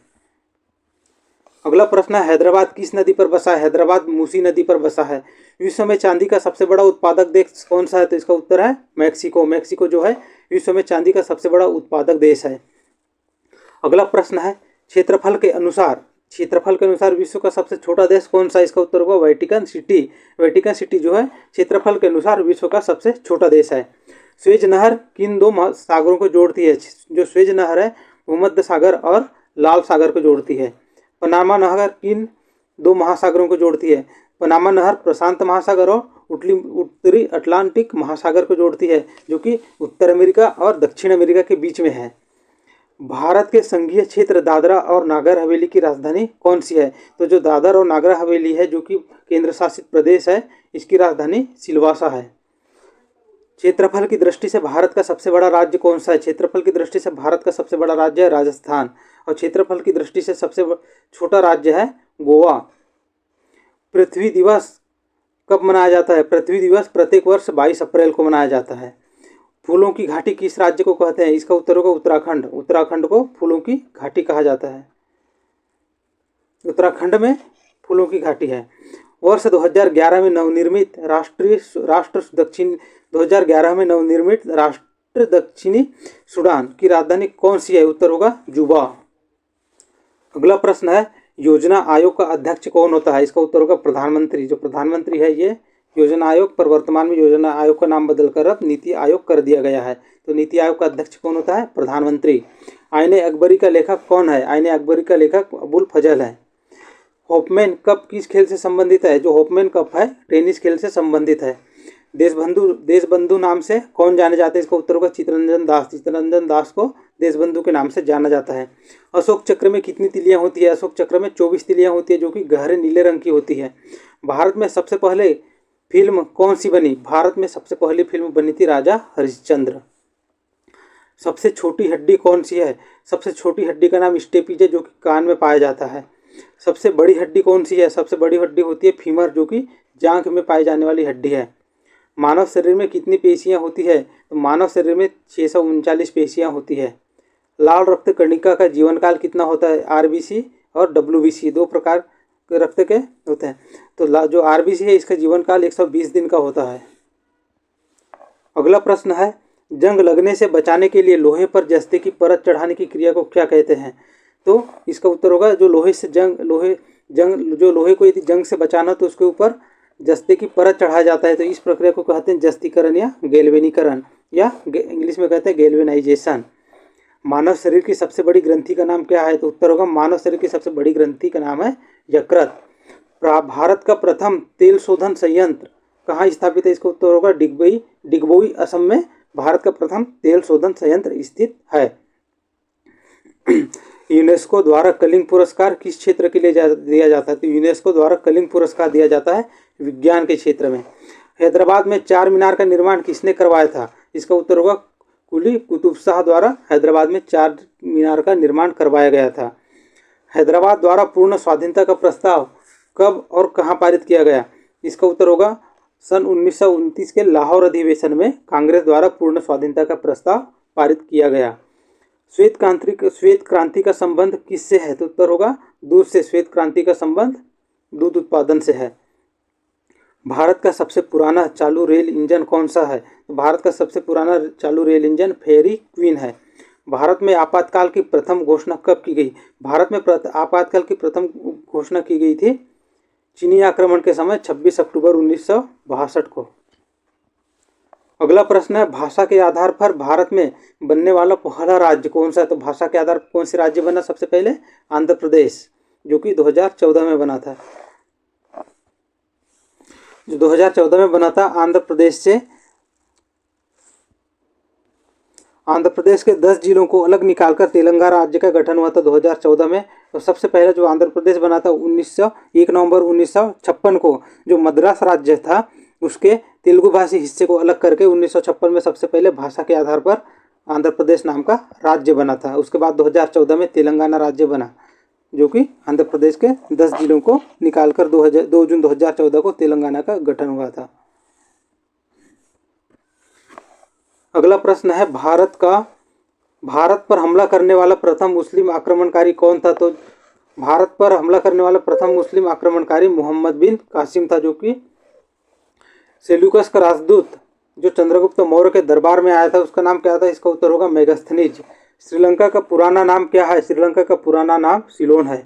अगला प्रश्न है, हैदराबाद किस नदी पर बसा है? हैदराबाद मूसी नदी पर बसा है। विश्व में चांदी का सबसे बड़ा उत्पादक देश कौन सा है? तो इसका उत्तर है मैक्सिको। मैक्सिको जो है विश्व में चांदी का सबसे बड़ा उत्पादक देश है। अगला प्रश्न है, क्षेत्रफल के अनुसार विश्व का सबसे छोटा देश कौन सा? इसका उत्तर होगा वेटिकन सिटी। वेटिकन सिटी जो है क्षेत्रफल के अनुसार विश्व का सबसे छोटा देश है। स्वेज नहर किन 2 सागरों को जोड़ती है? जो स्वेज नहर है भूमध्य सागर और लाल सागर को जोड़ती है। पनामा नहर किन 2 महासागरों को जोड़ती है? पनामा नहर प्रशांत महासागर और उत्तरी अटलांटिक महासागर को जोड़ती है जो कि उत्तर अमेरिका और दक्षिण अमेरिका के बीच में है। भारत के संघीय क्षेत्र दादरा और नागर हवेली की राजधानी कौन सी है? तो जो दादर और नागर हवेली है जो कि केंद्र शासित प्रदेश है, इसकी राजधानी सिलवासा है। क्षेत्रफल की दृष्टि से भारत का सबसे बड़ा राज्य कौन सा है? क्षेत्रफल की दृष्टि से भारत का सबसे बड़ा राज्य है राजस्थान और क्षेत्रफल की दृष्टि से सबसे छोटा राज्य है गोवा। पृथ्वी दिवस कब मनाया जाता है? पृथ्वी दिवस प्रत्येक वर्ष 22 अप्रैल को मनाया जाता है। फूलों की घाटी किस राज्य को कहते हैं? इसका उत्तर होगा उत्तराखंड। उत्तराखंड को फूलों की घाटी कहा जाता है। उत्तराखंड में फूलों की घाटी है। वर्ष 2011 में नवनिर्मित राष्ट्र दक्षिणी सूडान की राजधानी कौन सी है? उत्तर होगा जुबा। अगला प्रश्न है, योजना आयोग का अध्यक्ष कौन होता है? इसका उत्तर होगा प्रधानमंत्री। जो प्रधानमंत्री है ये योजना आयोग, पर वर्तमान में योजना आयोग का नाम बदलकर अब नीति आयोग कर दिया गया है। तो नीति आयोग का अध्यक्ष कौन होता है? प्रधानमंत्री। आईने अकबरी का लेखक कौन है? आईने अकबरी का लेखक अबुल फजल है। होपमैन कप किस खेल से संबंधित है? जो होपमैन कप है टेनिस खेल से संबंधित है। देशबंधु नाम से कौन जाने जाते हैं? इसका उत्तर होगा चित्तरंजन दास। चित्तरंजन दास को देशबंधु के नाम से जाना जाता है। अशोक चक्र में कितनी तिलियां होती है? अशोक चक्र में 24 तिलियां होती है जो कि गहरे नीले रंग की होती है। भारत में सबसे पहले फिल्म कौन सी बनी? भारत में सबसे पहली फिल्म बनी थी राजा हरिश्चंद्र। सबसे छोटी हड्डी कौन सी है? सबसे छोटी हड्डी का नाम स्टेपीज है जो कि कान में पाया जाता है। सबसे बड़ी हड्डी कौन सी है? सबसे बड़ी हड्डी होती है फीमर जो कि जांघ में पाई जाने वाली हड्डी है। मानव शरीर में कितनी पेशियां होती है? तो मानव शरीर में 639 पेशियां होती है। लाल रक्त कणिका का जीवन काल कितना होता है? आरबीसी और डब्ल्यूबीसी 2 प्रकार के रक्त के होते हैं। तो जो आरबीसी है इसका जीवन काल 120 दिन का होता है। अगला प्रश्न है, जंग लगने से बचाने के लिए लोहे पर जस्ते की परत चढ़ाने की क्रिया को क्या कहते हैं? तो इसका उत्तर होगा जो लोहे को यदि जंग से बचाना तो उसके ऊपर जस्ते की परत चढ़ाया जाता है। तो इस प्रक्रिया को कहते हैं जस्तीकरण या गैल्वेनीकरण या इंग्लिश में कहते हैं गैल्वेनाइजेशन। मानव शरीर की सबसे बड़ी ग्रंथि का नाम क्या है? तो उत्तर होगा मानव शरीर की सबसे बड़ी ग्रंथि का नाम है यकृत। भारत का प्रथम तेल शोधन संयंत्र कहाँ स्थापित है? इसका उत्तर होगा डिगबोई असम में भारत का प्रथम तेल शोधन संयंत्र स्थित है। यूनेस्को द्वारा कलिंग पुरस्कार किस क्षेत्र के लिए दिया जाता है? तो यूनेस्को द्वारा कलिंग पुरस्कार दिया जाता है विज्ञान के क्षेत्र में। हैदराबाद में 4 मीनार का निर्माण किसने करवाया था? इसका उत्तर होगा कुली कुतुब शाह द्वारा हैदराबाद में 4 मीनार का निर्माण करवाया गया था। हैदराबाद द्वारा पूर्ण स्वाधीनता का प्रस्ताव कब और कहाँ पारित किया गया? इसका उत्तर होगा सन 1929 के लाहौर अधिवेशन में कांग्रेस द्वारा पूर्ण स्वाधीनता का प्रस्ताव पारित किया गया। श्वेत क्रांति का संबंध किससे है? तो उत्तर होगा दूध से। श्वेत क्रांति का संबंध दूध उत्पादन से है। भारत का सबसे पुराना चालू रेल इंजन कौन सा है? तो भारत का सबसे पुराना चालू रेल इंजन फेरी क्वीन है। भारत में आपातकाल की प्रथम घोषणा कब की गई? भारत में आपातकाल की प्रथम घोषणा की गई थी चीनी आक्रमण के समय 26 अक्टूबर 1962 को। अगला प्रश्न है, भाषा के आधार पर भारत में बनने वाला पहला राज्य कौन सा है? तो भाषा के आधार पर कौन सी राज्य बना सबसे पहले? आंध्र प्रदेश, जो कि 2014 में बना था। जो 2014 में बना था आंध्र प्रदेश के 10 जिलों को अलग निकालकर तेलंगाना राज्य का गठन हुआ था 2014 में। तो सबसे पहले जो आंध्र प्रदेश बना था 1 नवंबर 1956 को, जो मद्रास राज्य था उसके तेलुगु भाषी हिस्से को अलग करके 1956 में सबसे पहले भाषा के आधार पर आंध्र प्रदेश नाम का राज्य बना था। उसके बाद 2014 में तेलंगाना राज्य बना, जो कि आंध्र प्रदेश के 10 जिलों को निकालकर 2 जून 2014 को तेलंगाना का गठन हुआ था। अगला प्रश्न है, भारत पर हमला करने वाला प्रथम मुस्लिम आक्रमणकारी कौन था? तो भारत पर हमला करने वाला प्रथम मुस्लिम आक्रमणकारी मोहम्मद बिन कासिम था, जो कि सेल्यूकस का राजदूत जो चंद्रगुप्त मौर्य के दरबार में आया था उसका नाम क्या था? इसका उत्तर होगा मेगास्थनीज। श्रीलंका का पुराना नाम क्या है? श्रीलंका का पुराना नाम सिलोन है।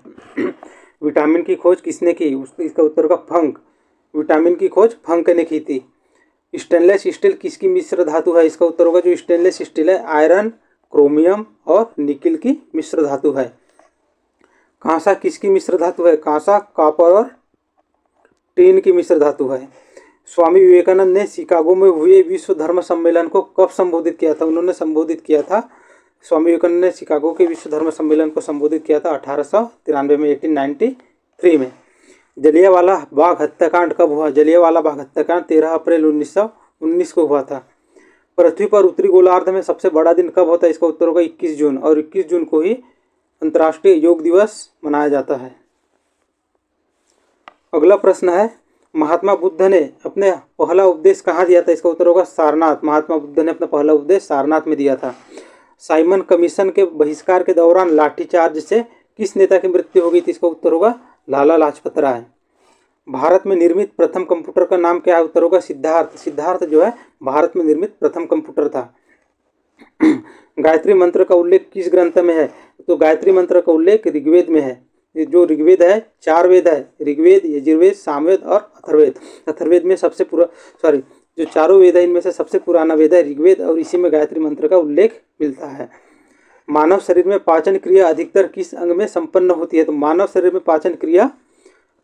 विटामिन की खोज किसने की? इसका उत्तर होगा फंक। विटामिन की खोज फंक ने की थी। स्टेनलेस स्टील किसकी मिश्र धातु है? इसका उत्तर होगा जो स्टेनलेस स्टील है आयरन, क्रोमियम और निकिल की मिश्र धातु है। कांसा किसकी मिश्र धातु है? कांसा कॉपर और टीन की मिश्र धातु है। स्वामी विवेकानंद ने शिकागो में हुए विश्व धर्म सम्मेलन को कब संबोधित किया था? उन्होंने संबोधित किया था, स्वामी विवेकानंद ने शिकागो के विश्व धर्म सम्मेलन को संबोधित किया था 1893 में, 1893 में। जलियांवाला बाग हत्याकांड कब हुआ? जलियांवाला बाग हत्याकांड 13 अप्रैल 1919 को हुआ था। पृथ्वी पर उत्तरी गोलार्ध में सबसे बड़ा दिन कब होता है? इसका उत्तर होगा 21 जून, और 21 जून को ही अंतर्राष्ट्रीय योग दिवस मनाया जाता है। अगला प्रश्न है, महात्मा बुद्ध ने अपने पहला उपदेश कहाँ दिया था? इसका उत्तर होगा सारनाथ। महात्मा बुद्ध ने अपना पहला उपदेश सारनाथ में दिया था। साइमन कमीशन के बहिष्कार के दौरान लाठीचार्ज से किस नेता की मृत्यु हो गई थी? इसका उत्तर होगा लाला लाजपत राय। भारत में निर्मित प्रथम कंप्यूटर का नाम क्या है? उत्तर होगा सिद्धार्थ। सिद्धार्थ जो है भारत में निर्मित प्रथम कंप्यूटर था। गायत्री मंत्र का उल्लेख किस ग्रंथ में है? तो गायत्री मंत्र का उल्लेख ऋग्वेद में है। जो ऋग्वेद है 4 वेद है, ऋग्वेद, यजुर्वेद, सामवेद और अथर्ववेद। अथर्ववेद में सबसे जो चारों वेद है इनमें से सबसे पुराना वेद है ऋग्वेद, और इसी में गायत्री मंत्र का उल्लेख मिलता है। मानव शरीर में पाचन क्रिया अधिकतर किस अंग में संपन्न होती है? तो मानव शरीर में पाचन क्रिया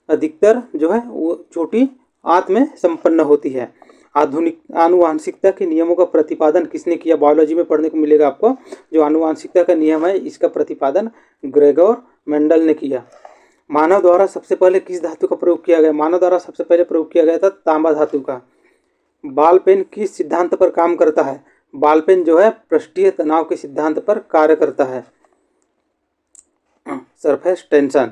अधिकतर जो है वो छोटी आंत में संपन्न होती है। आधुनिक आनुवांशिकता के नियमों का प्रतिपादन किसने किया? बायोलॉजी में पढ़ने को मिलेगा आपको। जो आनुवांशिकता का नियम है इसका प्रतिपादन ग्रेगोर मेंडल ने किया। मानव द्वारा सबसे पहले किस धातु का प्रयोग किया गया? मानव द्वारा सबसे पहले प्रयोग किया गया था तांबा धातु का। बॉल पेन किस सिद्धांत पर काम करता है? बॉल पेन जो है पृष्ठीय तनाव के सिद्धांत पर कार्य करता है, सरफेस टेंशन।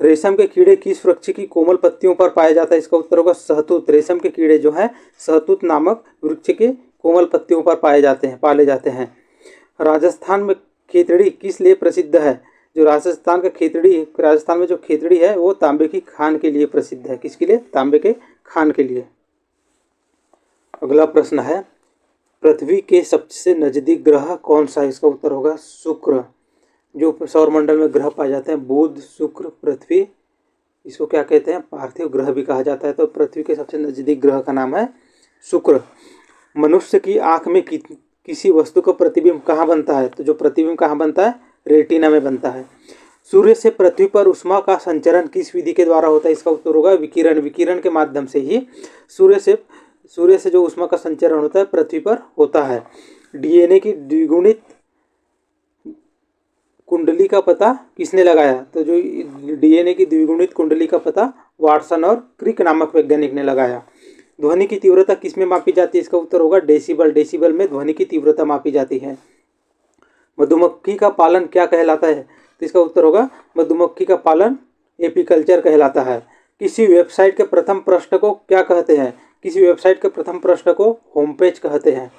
रेशम के कीड़े किस वृक्ष की कोमल पत्तियों पर पाए जाता है? इसका उत्तर होगा सहतूत। रेशम के कीड़े जो है सहतूत नामक वृक्ष के कोमल पत्तियों पर पाले जाते हैं। राजस्थान में खेतड़ी किस लिए प्रसिद्ध है? जो राजस्थान में जो खेतड़ी है वो तांबे की खान के लिए प्रसिद्ध है। किसके लिए? तांबे के खान के लिए। अगला प्रश्न है, पृथ्वी के सबसे नजदीक ग्रह कौन सा है? इसका उत्तर होगा शुक्र। जो सौरमंडल में ग्रह पाए जाते हैं बुध, शुक्र, पृथ्वी, इसको क्या कहते हैं? पार्थिव ग्रह भी कहा जाता है। तो पृथ्वी के सबसे नजदीक ग्रह का नाम है शुक्र। मनुष्य की आंख में किसी वस्तु का प्रतिबिंब कहाँ बनता है? तो जो प्रतिबिंब कहाँ बनता है? रेटिना में बनता है। सूर्य से पृथ्वी पर उष्मा का संचरण किस विधि के द्वारा होता है? इसका उत्तर होगा विकिरण। विकिरण के माध्यम से ही सूर्य से जो उष्मा का संचरण होता है पृथ्वी पर होता है। डीएनए की द्विगुणित कुंडली का पता किसने लगाया? तो जो डीएनए की द्विगुणित कुंडली का पता वाटसन और क्रिक नामक वैज्ञानिक ने लगाया। ध्वनि की तीव्रता किस में मापी जाती है? इसका उत्तर होगा डेसिबल। डेसिबल में ध्वनि की तीव्रता मापी जाती है। मधुमक्खी का पालन क्या कहलाता है? तो इसका उत्तर होगा मधुमक्खी का पालन एपीकल्चर कहलाता है। किसी वेबसाइट के प्रथम पृष्ठ को क्या कहते हैं? किसी वेबसाइट के प्रथम प्रश्न को होम पेज कहते हैं।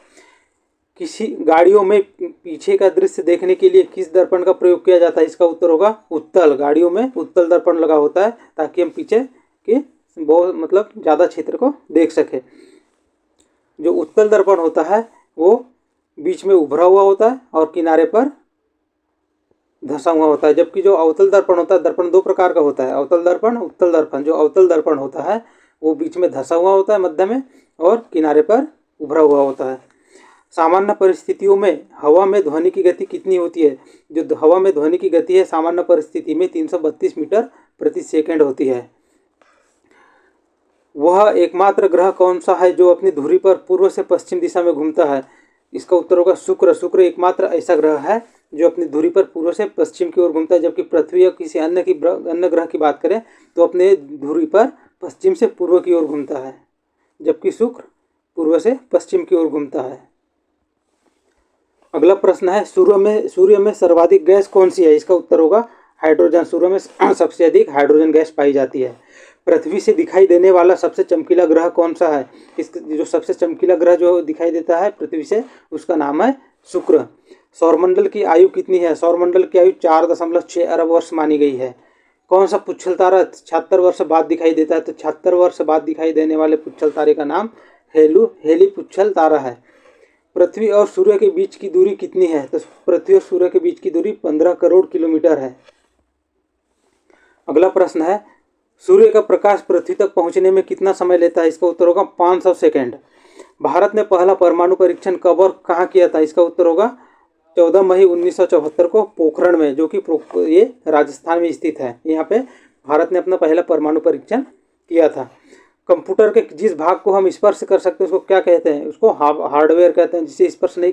किसी गाड़ियों में पीछे का दृश्य देखने के लिए किस दर्पण का प्रयोग किया जाता है? इसका उत्तर होगा उत्तल। गाड़ियों में उत्तल दर्पण लगा होता है ताकि हम पीछे के बहुत मतलब ज़्यादा क्षेत्र को देख सकें। जो उत्तल दर्पण होता है वो बीच में उभरा हुआ होता है और किनारे पर धंसा हुआ होता है, जबकि जो अवतल दर्पण होता है, दर्पण दो प्रकार का होता है, अवतल दर्पण, उत्तल दर्पण। जो अवतल दर्पण होता है वो बीच में धंसा हुआ होता है मध्य में और किनारे पर उभरा हुआ होता है। सामान्य परिस्थितियों में हवा में ध्वनि की गति कितनी होती है? जो हवा में ध्वनि की गति है सामान्य परिस्थिति में 332 मीटर प्रति सेकंड होती है। वह एकमात्र ग्रह कौन सा है जो अपनी धुरी पर पूर्व से पश्चिम दिशा में घूमता है? इसका उत्तर होगा शुक्र। शुक्र एकमात्र ऐसा ग्रह है जो अपनी धुरी पर पूर्व से पश्चिम की ओर घूमता है, जबकि पृथ्वी या किसी अन्य ग्रह की बात करें तो अपने धुरी पर पश्चिम से पूर्व की ओर घूमता है, जबकि शुक्र पूर्व से पश्चिम की ओर घूमता है। अगला प्रश्न है सूर्य में सर्वाधिक गैस कौन सी है? इसका उत्तर होगा हाइड्रोजन। सूर्य में सबसे अधिक हाइड्रोजन गैस पाई जाती है। पृथ्वी से दिखाई देने वाला सबसे चमकीला ग्रह कौन सा है? जो सबसे चमकीला ग्रह जो दिखाई देता है पृथ्वी से उसका नाम है शुक्र। सौरमंडल की आयु कितनी है? सौरमंडल की आयु 4.6 अरब वर्ष मानी गई है। कौन सा पुच्छल तारा 76 वर्ष बाद दिखाई देता है? तो 76 वर्ष बाद दिखाई देने वाले पुच्छल तारे का नाम हेली पुच्छल तारा है। पृथ्वी और सूर्य के बीच की दूरी कितनी है? तो पृथ्वी और सूर्य के बीच की दूरी 15 करोड़ किलोमीटर है। अगला प्रश्न है सूर्य का प्रकाश पृथ्वी तक पहुंचने में कितना समय लेता है? इसका उत्तर होगा 500 सेकेंड। भारत ने पहला परमाणु परीक्षण कब और कहाँ किया था? इसका उत्तर होगा 14 मई 1974 को पोखरण में, जो कि ये राजस्थान में स्थित है। यहाँ पे भारत ने अपना पहला परमाणु परीक्षण किया था। कंप्यूटर के जिस भाग को हम स्पर्श कर सकते हैं उसको क्या कहते हैं? उसको हार्डवेयर कहते हैं। जिसे स्पर्श नहीं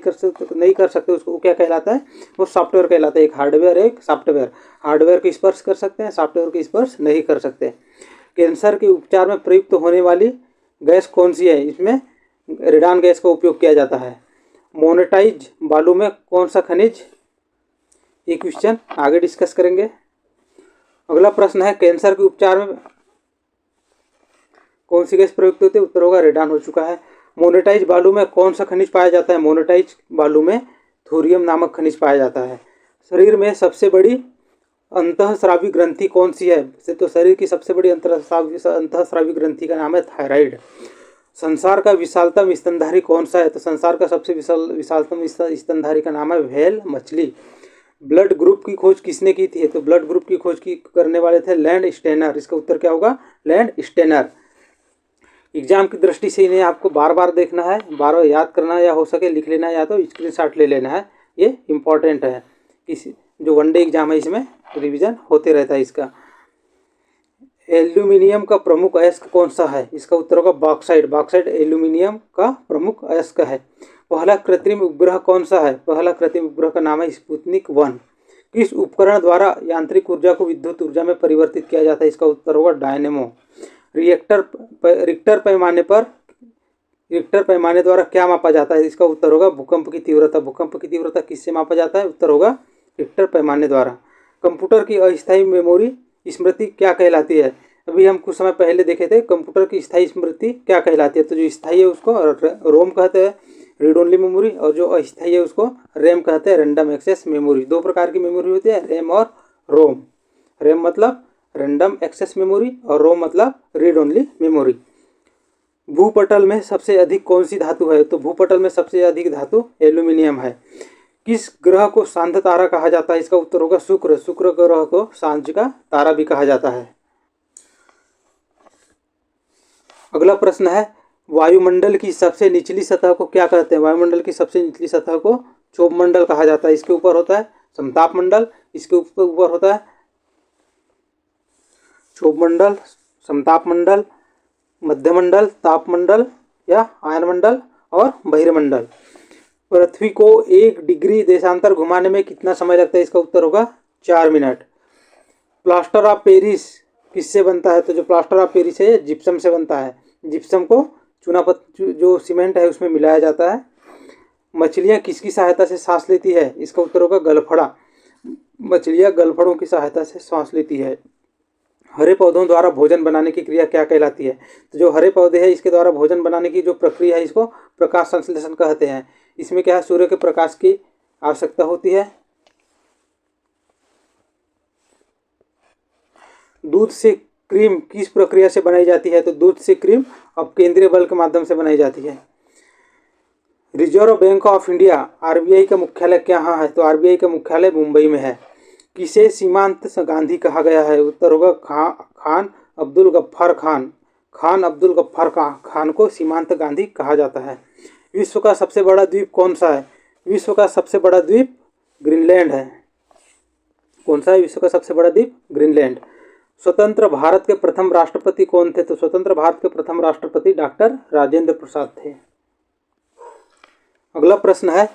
कर सकते उसको क्या कहलाता है? वो सॉफ्टवेयर कहलाता है। एक हार्डवेयर एक सॉफ्टवेयर। हार्डवेयर को स्पर्श कर सकते हैं, सॉफ्टवेयर को स्पर्श नहीं कर सकते। कैंसर के उपचार में प्रयुक्त होने वाली गैस कौन सी है? इसमें रेडान गैस का उपयोग किया जाता है। मोनेटाइज बालू में कौन सा खनिज? ये क्वेश्चन आगे डिस्कस करेंगे। अगला प्रश्न है कैंसर के उपचार में कौन सी गैस प्रयुक्त होती है? उत्तर होगा रेडान। हो चुका है। मोनेटाइज बालू में कौन सा खनिज पाया जाता है? मोनेटाइज बालू में थोरियम नामक खनिज पाया जाता है। शरीर में सबसे बड़ी अंतःस्रावी ग्रंथि कौन सी है? तो शरीर की सबसे बड़ी अंतःस्रावी ग्रंथि का नाम है थायराइड। संसार का विशालतम स्तनधारी कौन सा है? तो संसार का सबसे विशालतम स्तनधारी का नाम है व्हेल मछली। ब्लड ग्रुप की खोज किसने की थी? तो ब्लड ग्रुप की खोज करने वाले थे लैंड स्टेनर। इसका उत्तर क्या होगा? Land Steiner. एग्जाम की दृष्टि से इन्हें आपको बार बार देखना है, बार बार याद करना है, या हो सके लिख लेना है, या तो स्क्रीनशॉट ले लेना है। ये इम्पॉर्टेंट है। जो वनडे एग्जाम है इसमें रिवीजन होते रहता है इसका। एल्यूमिनियम का प्रमुख अयस्क कौन सा है? इसका उत्तर होगा बॉक्साइट। बॉक्साइट एल्यूमिनियम का प्रमुख अयस्क है। पहला कृत्रिम उपग्रह कौन सा है? पहला कृत्रिम उपग्रह का नाम है स्पुतनिक 1। किस उपकरण द्वारा यांत्रिक ऊर्जा को विद्युत ऊर्जा में परिवर्तित किया जाता है? इसका उत्तर होगा डायनेमो। रिक्टर पैमाने द्वारा क्या मापा जाता है? इसका उत्तर होगा भूकंप की तीव्रता। भूकंप की तीव्रता किससे मापा जाता है? उत्तर होगा रिक्टर पैमाने द्वारा। कंप्यूटर की अस्थायी मेमोरी स्मृति क्या कहलाती है? अभी हम कुछ समय पहले देखे थे कंप्यूटर की स्थायी स्मृति क्या कहलाती है। तो जो स्थायी है उसको रोम कहते हैं, रीड ओनली मेमोरी, और जो अस्थायी है उसको रैम कहते हैं, रैंडम एक्सेस मेमोरी। दो प्रकार की मेमोरी होती है, रैम और रोम। रैम मतलब रैंडम एक्सेस मेमोरी और रोम मतलब रीड ओनली मेमोरी। भूपटल में सबसे अधिक कौन सी धातु है? तो भूपटल में सबसे अधिक धातु एल्यूमिनियम है। किस ग्रह को सांझ तारा कहा जाता है? इसका उत्तर होगा शुक्र। शुक्र ग्रह को सांझ का तारा भी कहा जाता है। अगला प्रश्न है वायुमंडल की सबसे निचली सतह को क्या कहते हैं? वायुमंडल की सबसे निचली सतह को क्षोभमंडल कहा जाता है। इसके ऊपर होता है समताप मंडल, इसके ऊपर होता है क्षोभमंडल, समताप मंडल, मध्यमंडल, तापमंडल या आयनमंडल और बहिर्मंडल। पृथ्वी को 1 डिग्री देशांतर घुमाने में कितना समय लगता है? इसका उत्तर होगा 4 मिनट। प्लास्टर ऑफ पेरिस किससे बनता है? तो जो प्लास्टर ऑफ पेरिस है जिप्सम से बनता है। जिप्सम को चूनापत्थर जो सीमेंट है उसमें मिलाया जाता है। मछलियाँ किसकी सहायता से सांस लेती है? इसका उत्तर होगा गलफड़ा। मछलियाँ गलफड़ों की सहायता से सांस लेती है। हरे पौधों द्वारा भोजन बनाने की क्रिया क्या कहलाती है? तो जो हरे पौधे हैं इसके द्वारा भोजन बनाने की जो प्रक्रिया है इसको प्रकाश संश्लेषण कहते हैं। इसमें क्या है, सूर्य के प्रकाश की आवश्यकता होती है। दूध से क्रीम किस प्रक्रिया से बनाई जाती है? तो दूध से क्रीम अपकेंद्रीय बल के माध्यम से बनाई जाती है। Reserve bank of India RBI का मुख्यालय कहाँ है? तो आरबीआई का मुख्यालय मुंबई में है। किसे सीमांत गांधी कहा गया है? उत्तर होगा खान अब्दुल गफ्फार खान। खान अब्दुल गफ्फार खान को सीमांत गांधी कहा जाता है। विश्व का सबसे बड़ा द्वीप कौन सा है? विश्व का सबसे बड़ा द्वीप ग्रीनलैंड है। कौन सा है विश्व का सबसे बड़ा द्वीप? ग्रीनलैंड। स्वतंत्र भारत के प्रथम राष्ट्रपति कौन थे? तो स्वतंत्र भारत के प्रथम राष्ट्रपति डॉक्टर राजेंद्र प्रसाद थे। अगला प्रश्न है,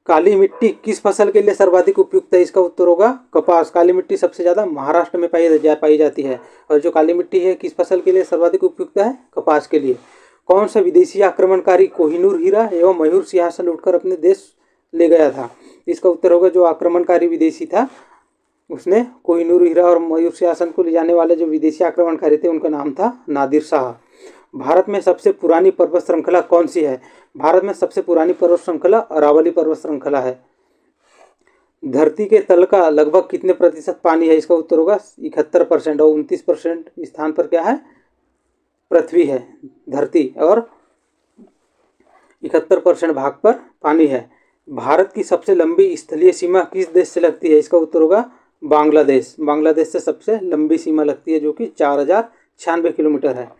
काली मिट्टी किस फसल के लिए सर्वाधिक उपयुक्त है? इसका उत्तर होगा कपास। काली मिट्टी सबसे ज़्यादा महाराष्ट्र में पाई जाती है। और जो काली मिट्टी है किस फसल के लिए सर्वाधिक उपयुक्त है? कपास के लिए। कौन सा विदेशी आक्रमणकारी कोहिनूर हीरा एवं मयूर सिंहासन लूटकर अपने देश ले गया था? इसका उत्तर होगा जो आक्रमणकारी विदेशी था उसने कोहिनूर हीरा और मयूर सिंहासन को ले जाने वाले जो विदेशी आक्रमणकारी थे उनका नाम था नादिर शाह। भारत में सबसे पुरानी पर्वत श्रृंखला कौन सी है? भारत में सबसे पुरानी पर्वत श्रृंखला अरावली पर्वत श्रृंखला है। धरती के तल का लगभग कितने प्रतिशत पानी है? इसका उत्तर होगा 71% और 29% स्थान पर क्या है? पृथ्वी है धरती और 71% भाग पर पानी है। भारत की सबसे लंबी स्थलीय सीमा किस देश से लगती है? इसका उत्तर होगा बांग्लादेश। बांग्लादेश से सबसे लंबी सीमा लगती है जो कि 4096 किलोमीटर है।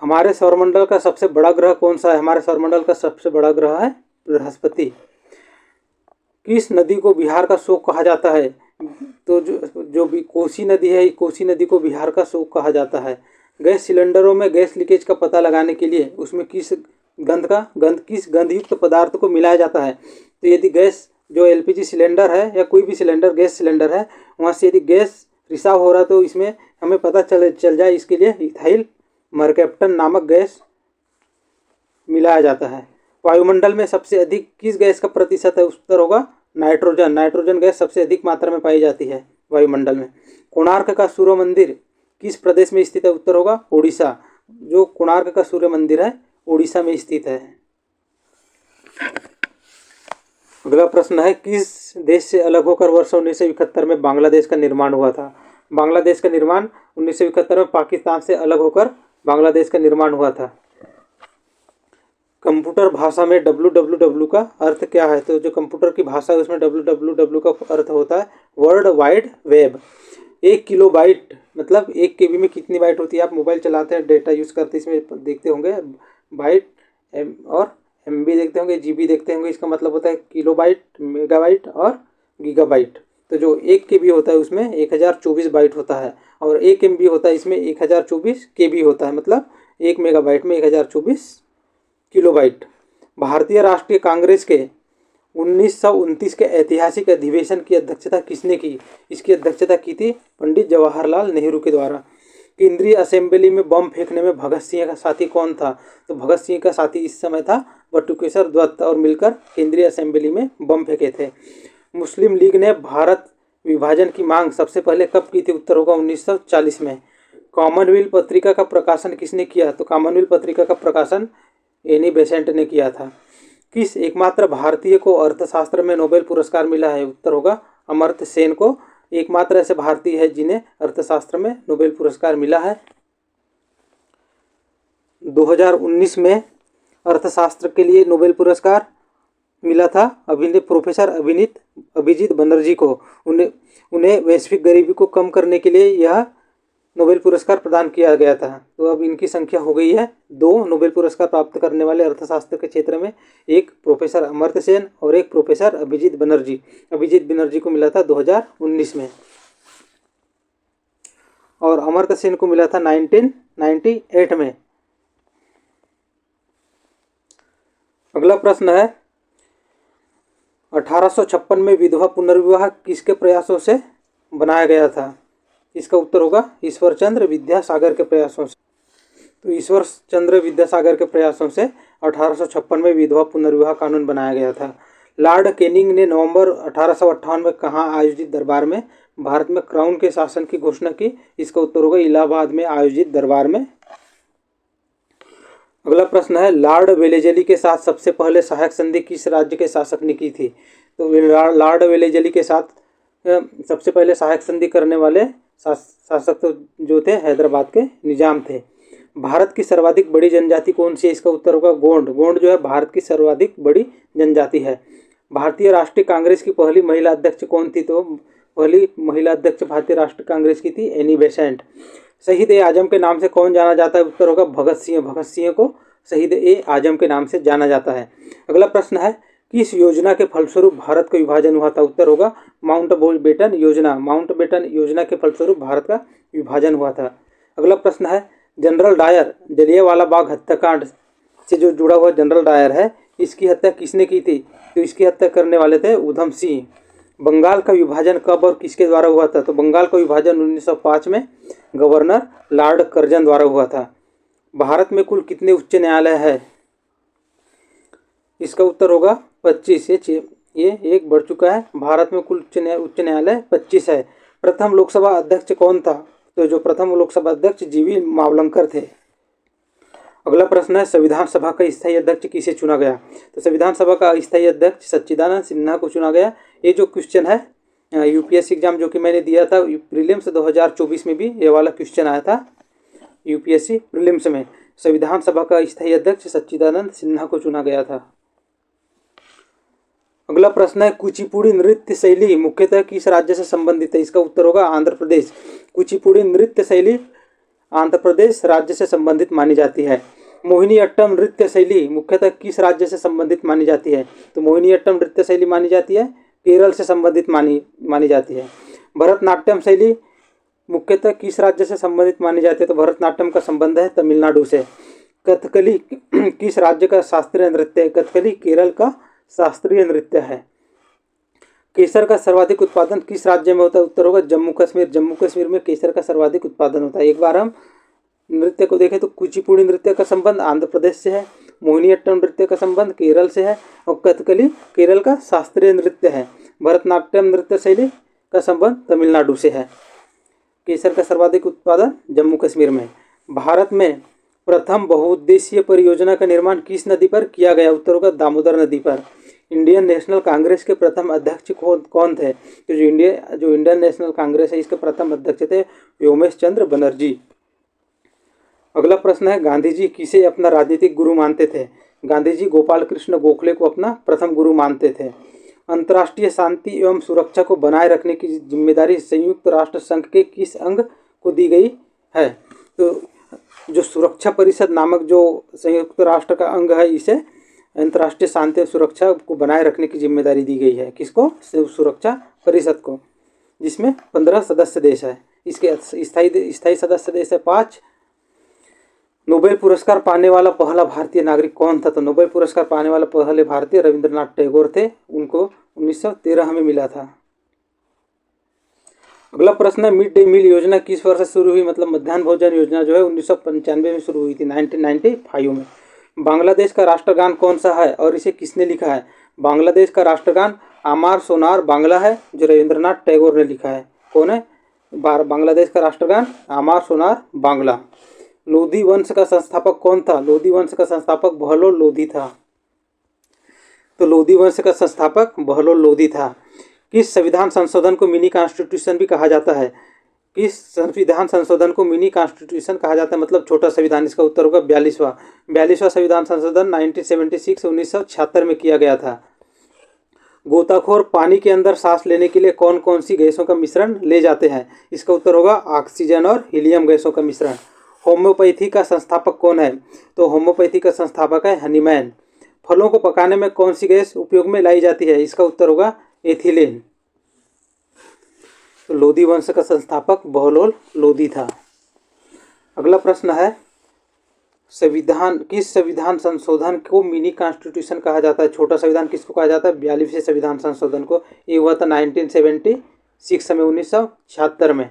हमारे सौरमंडल का सबसे बड़ा ग्रह कौन सा है? हमारे सौरमंडल का सबसे बड़ा ग्रह है बृहस्पति। किस नदी को बिहार का शोक कहा जाता है? तो जो भी कोसी नदी है, कोसी नदी को बिहार का शोक कहा जाता है। गैस सिलेंडरों में गैस लीकेज का पता लगाने के लिए उसमें किस गंधयुक्त पदार्थ को मिलाया जाता है? तो यदि गैस जो एलपीजी सिलेंडर है या कोई भी सिलेंडर गैस सिलेंडर है वहाँ से यदि गैस रिसाव हो रहा है तो इसमें हमें पता चल जाए, इसके लिए इथाइल मरकैप्टन नामक गैस मिलाया जाता है। वायुमंडल में सबसे अधिक किस गैस का प्रतिशत है? उत्तर होगा नाइट्रोजन। नाइट्रोजन गैस सबसे अधिक मात्रा में पाई जाती है वायुमंडल में। कोणार्क का सूर्य मंदिर किस प्रदेश में स्थित है? उत्तर होगा ओडिशा। जो कोणार्क का सूर्य मंदिर है ओडिशा में स्थित है। अगला प्रश्न है, किस देश से अलग होकर वर्ष 1971 में बांग्लादेश का निर्माण हुआ था? बांग्लादेश का निर्माण 1971 में पाकिस्तान से अलग होकर बांग्लादेश का निर्माण हुआ था। कंप्यूटर भाषा में www का अर्थ क्या है? तो जो कंप्यूटर की भाषा है उसमें www का अर्थ होता है वर्ल्ड वाइड वेब। 1 किलोबाइट मतलब 1 KB में कितनी बाइट होती है? आप मोबाइल चलाते हैं, डेटा यूज़ करते हैं, इसमें देखते होंगे बाइट और MB देखते होंगे, GB देखते होंगे। इसका मतलब होता है किलोबाइट, मेगाबाइट और गीगाबाइट। तो जो 1 KB होता है उसमें 1024 बाइट होता है और 1 MB होता है इसमें 1024 KB होता है। मतलब 1 मेगाबाइट में 1024 किलोबाइट। भारतीय राष्ट्रीय कांग्रेस के 1929 के ऐतिहासिक अधिवेशन की अध्यक्षता किसने की? इसकी अध्यक्षता की थी पंडित जवाहरलाल नेहरू के द्वारा। केंद्रीय असेंबली में बम फेंकने में भगत सिंह का साथी कौन था? तो भगत सिंह का साथी इस समय था बटुकेश्वर दत्त और मिलकर केंद्रीय असेंबली में बम फेंके थे। मुस्लिम लीग ने भारत विभाजन की मांग सबसे पहले कब की थी? उत्तर होगा 1940 में। कॉमनवेल्थ पत्रिका का प्रकाशन किसने किया? तो कॉमनवेल्थ पत्रिका का प्रकाशन एनी बेसेंट ने किया था। किस एकमात्र भारतीय को अर्थशास्त्र में नोबेल पुरस्कार मिला है? उत्तर होगा अमर्त्य सेन को। एकमात्र ऐसे भारतीय है जिन्हें अर्थशास्त्र में नोबेल पुरस्कार मिला है। 2019 में अर्थशास्त्र के लिए नोबेल पुरस्कार मिला था प्रोफेसर अभिजीत बनर्जी को। उन्हें वैश्विक गरीबी को कम करने के लिए यह नोबेल पुरस्कार प्रदान किया गया था। तो अब इनकी संख्या हो गई है 2 नोबेल पुरस्कार प्राप्त करने वाले अर्थशास्त्र के क्षेत्र में। एक प्रोफेसर अमर्त्य सेन और एक प्रोफेसर अभिजीत बनर्जी को मिला था 2019 में और अमर्त्य सेन को मिला था 1998 में। अगला प्रश्न है, 1856 में विधवा पुनर्विवाह किसके प्रयासों से बनाया गया था? इसका उत्तर होगा ईश्वरचंद्र विद्यासागर के प्रयासों से। तो ईश्वरचंद्र विद्यासागर के प्रयासों से 1856 में विधवा पुनर्विवाह कानून बनाया गया था। लॉर्ड कैनिंग ने नवंबर 1858 में कहाँ आयोजित दरबार में भारत में क्राउन के शासन की घोषणा की? इसका उत्तर होगा इलाहाबाद में आयोजित दरबार में। अगला प्रश्न है लॉर्ड वेलेजली के साथ सबसे पहले सहायक संधि किस राज्य के शासक ने की थी? तो लॉर्ड वेलेजली के साथ सबसे पहले सहायक संधि करने वाले शासक तो जो थे हैदराबाद के निजाम थे। भारत की सर्वाधिक बड़ी जनजाति कौन सी है? इसका उत्तर होगा गोंड। गोंड जो है भारत की सर्वाधिक बड़ी जनजाति है। भारतीय राष्ट्रीय कांग्रेस की पहली महिला अध्यक्ष कौन थी? तो पहली महिला अध्यक्ष भारतीय राष्ट्रीय कांग्रेस की थी एनी बेसेंट। शहीद ए आजम के नाम से कौन जाना जाता है? उत्तर होगा भगत सिंह। भगत सिंह को शहीद ए आजम के नाम से जाना जाता है। अगला प्रश्न है किस योजना के फलस्वरूप भारत का विभाजन हुआ था? उत्तर होगा माउंटबेटन योजना। माउंटबेटन योजना के फलस्वरूप भारत का विभाजन हुआ था। अगला प्रश्न है जनरल डायर, जलियांवाला बाग हत्याकांड से जो जुड़ा हुआ जनरल डायर है, इसकी हत्या किसने की थी? तो इसकी हत्या करने वाले थे उधम सिंह। बंगाल का विभाजन कब और किसके द्वारा हुआ था? तो बंगाल का विभाजन 1905 में गवर्नर लॉर्ड कर्जन द्वारा हुआ था। भारत में कुल कितने उच्च न्यायालय है? इसका उत्तर होगा 25। ये एक बढ़ चुका है। भारत में कुल उच्च न्यायालय 25 है। प्रथम लोकसभा अध्यक्ष कौन था? तो जो प्रथम लोकसभा अध्यक्ष जीवी मावलंकर थे। अगला प्रश्न है संविधान सभा का स्थायी अध्यक्ष किसे चुना गया? तो संविधान सभा का स्थायी अध्यक्ष सच्चिदानंद सिन्हा को चुना गया। ये जो क्वेश्चन है यूपीएससी एग्जाम जो कि मैंने दिया था प्रीलिम्स 2024 में भी ये वाला क्वेश्चन आया था यूपीएससी प्रीलिम्स में। संविधान सभा का स्थायी अध्यक्ष सच्चिदानंद सिन्हा को चुना गया था। अगला प्रश्न है कुचिपुड़ी नृत्य शैली मुख्यतः किस राज्य से संबंधित है? इसका उत्तर होगा आंध्र प्रदेश। कुचिपुड़ी नृत्य शैली आंध्र प्रदेश राज्य से संबंधित मानी जाती है। मोहिनी अट्टम नृत्य शैली मुख्यतः किस राज्य से संबंधित मानी जाती है? तो मोहिनी अट्टम नृत्य शैली मानी जाती है केरल से संबंधित मानी जाती है। भरतनाट्यम शैली मुख्यतः किस राज्य से संबंधित मानी जाती है? तो भरतनाट्यम का संबंध है तमिलनाडु से। कथकली किस राज्य का शास्त्रीय नृत्य है? कथकली केरल का शास्त्रीय नृत्य है। केसर का सर्वाधिक उत्पादन किस राज्य में होता है? उत्तर होगा जम्मू कश्मीर। जम्मू कश्मीर में केसर का सर्वाधिक उत्पादन होता है। एक बार हम नृत्य को देखें तो कुचिपुड़ी नृत्य का संबंध आंध्र प्रदेश से है, मोहिनीअट्टम नृत्य का संबंध केरल से है और कथकली केरल का शास्त्रीय नृत्य है। भरतनाट्यम नृत्य शैली का संबंध तमिलनाडु से है। केसर का सर्वाधिक उत्पादन जम्मू कश्मीर में। भारत में प्रथम बहुउद्देशीय परियोजना का निर्माण किस नदी पर किया गया? उत्तर होगा दामोदर नदी पर। इंडियन नेशनल कांग्रेस के प्रथम अध्यक्ष कौन थे? तो जो इंडियन नेशनल कांग्रेस है इसके प्रथम अध्यक्ष थे व्योमेश चंद्र बनर्जी। अगला प्रश्न है गांधी जी किसे अपना राजनीतिक गुरु मानते थे? गांधी जी गोपाल कृष्ण गोखले को अपना प्रथम गुरु मानते थे। अंतर्राष्ट्रीय शांति एवं सुरक्षा को बनाए रखने की जिम्मेदारी संयुक्त राष्ट्र संघ के किस अंग को दी गई है? तो जो सुरक्षा परिषद नामक जो संयुक्त राष्ट्र का अंग है इसे अंतर्राष्ट्रीय शांति और सुरक्षा को बनाए रखने की जिम्मेदारी दी गई है। किसको? सुरक्षा परिषद को, जिसमें 15 सदस्य देश है। इसके स्थायी सदस्य देश है 5। नोबेल पुरस्कार पाने वाला पहला भारतीय नागरिक कौन था? तो नोबेल पुरस्कार पाने वाला पहले भारतीय रविंद्रनाथ टैगोर थे। उनको 1913 में मिला था। अगला प्रश्न है मिड डे मील योजना किस वर्ष से शुरू हुई? मतलब मध्याह्न भोजन योजना जो है 1995 में शुरू हुई थी, 1995 में। बांग्लादेश का राष्ट्रगान कौन सा है और इसे किसने लिखा है? बांग्लादेश का राष्ट्रगान आमार सोनार बांग्ला है, जो रविंद्रनाथ टैगोर ने लिखा है। कौन है बांग्लादेश का राष्ट्रगान? आमार सोनार बांग्ला। लोधी वंश का संस्थापक कौन था? लोधी वंश का संस्थापक बहलोल लोधी था। तो लोधी वंश का संस्थापक बहलोल लोधी था। किस संविधान संशोधन को मिनी कॉन्स्टिट्यूशन भी कहा जाता है? किस संविधान संशोधन को मिनी कॉन्स्टिट्यूशन कहा जाता है, मतलब छोटा संविधान? इसका उत्तर होगा 42वां संविधान संशोधन 1976 में किया गया था। गोताखोर पानी के अंदर सांस लेने के लिए कौन कौन सी गैसों का मिश्रण ले जाते हैं? इसका उत्तर होगा ऑक्सीजन और हीलियम गैसों का मिश्रण। होम्योपैथी का संस्थापक कौन है? तो होम्योपैथी का संस्थापक है हनीमैन। फलों को पकाने में कौन सी गैस उपयोग में लाई जाती है? इसका उत्तर होगा एथिलीन। तो लोधी वंश का संस्थापक बहलोल लोधी था। अगला प्रश्न है किस संविधान संशोधन को मिनी कॉन्स्टिट्यूशन कहा जाता है? छोटा संविधान किसको कहा जाता है? 42वें संविधान संशोधन को। ये हुआ था 1976 में, 1976 में।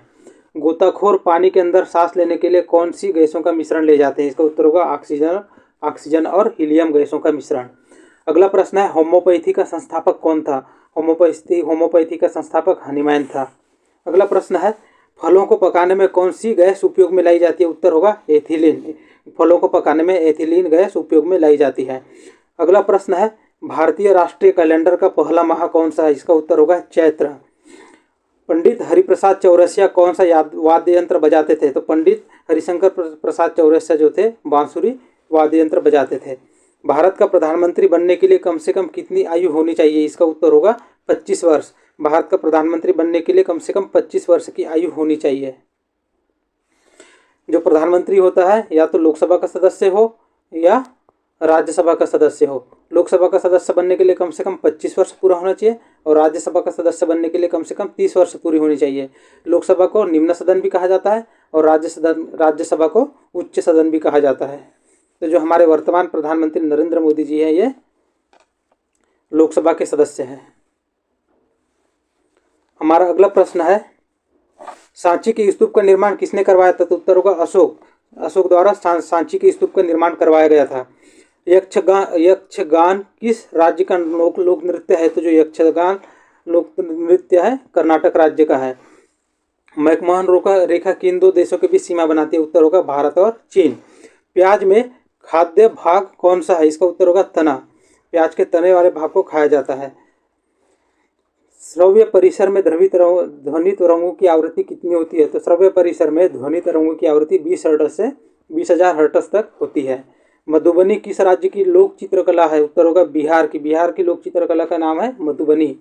गोताखोर पानी के अंदर सांस लेने के लिए कौन सी गैसों का मिश्रण ले जाते हैं? इसका उत्तर होगा ऑक्सीजन और हीलियम गैसों का मिश्रण। अगला प्रश्न है होम्योपैथी का संस्थापक कौन था? होम्योपैथी का संस्थापक हनीमैन था। अगला प्रश्न है, फलों को पकाने में कौन सी गैस उपयोग में लाई जाती है? उत्तर होगा एथिलीन। फलों को पकाने में एथिलीन गैस उपयोग में लाई जाती है। अगला प्रश्न है, भारतीय राष्ट्रीय कैलेंडर का पहला माह कौन सा है? इसका उत्तर होगा चैत्र। पंडित हरिप्रसाद चौरसिया कौन सा वाद्य यंत्र बजाते थे? तो पंडित हरिशंकर प्रसाद चौरसिया जो थे बांसुरी वाद्य यंत्र बजाते थे। भारत का प्रधानमंत्री बनने के लिए कम से कम कितनी आयु होनी चाहिए? इसका उत्तर होगा 25 वर्ष। भारत का प्रधानमंत्री बनने के लिए कम से कम 25 वर्ष की आयु होनी चाहिए। जो प्रधानमंत्री होता है या तो लोकसभा का सदस्य हो या राज्यसभा का सदस्य हो। लोकसभा का सदस्य बनने के लिए कम से कम 25 वर्ष पूरा होना चाहिए और राज्यसभा का सदस्य बनने के लिए कम से कम 30 वर्ष पूरी होनी चाहिए। लोकसभा को निम्न सदन भी कहा जाता है और राज्यसभा को उच्च सदन भी कहा जाता है। तो जो हमारे वर्तमान प्रधानमंत्री नरेंद्र मोदी जी हैं, ये लोकसभा के सदस्य हैं। हमारा अगला प्रश्न है, सांची के स्तूप का निर्माण किसने करवाया था? तो उत्तर होगा अशोक द्वारा सांची के स्तूप का निर्माण करवाया गया था। यक्षगान किस राज्य का लोक नृत्य है? तो जो यक्षगान लोक नृत्य है कर्नाटक राज्य का है। मैकमोहन रेखा किन दो देशों के बीच सीमा बनाती है? उत्तर होगा भारत और चीन। प्याज में खाद्य भाग कौन सा है? इसका उत्तर होगा तना। प्याज के तने वाले भाग को खाया जाता है। श्रव्य परिसर में ध्वनि तरंगों की आवृत्ति कितनी होती है? तो श्रव्य परिसर में ध्वनि तरंगों की आवृत्ति 20 हर्ट्ज से 20,000 हर्ट्ज तक होती है। मधुबनी किस राज्य की लोक चित्रकला है? उत्तर होगा बिहार की। बिहार की लोक चित्रकला का नाम है मधुबनी।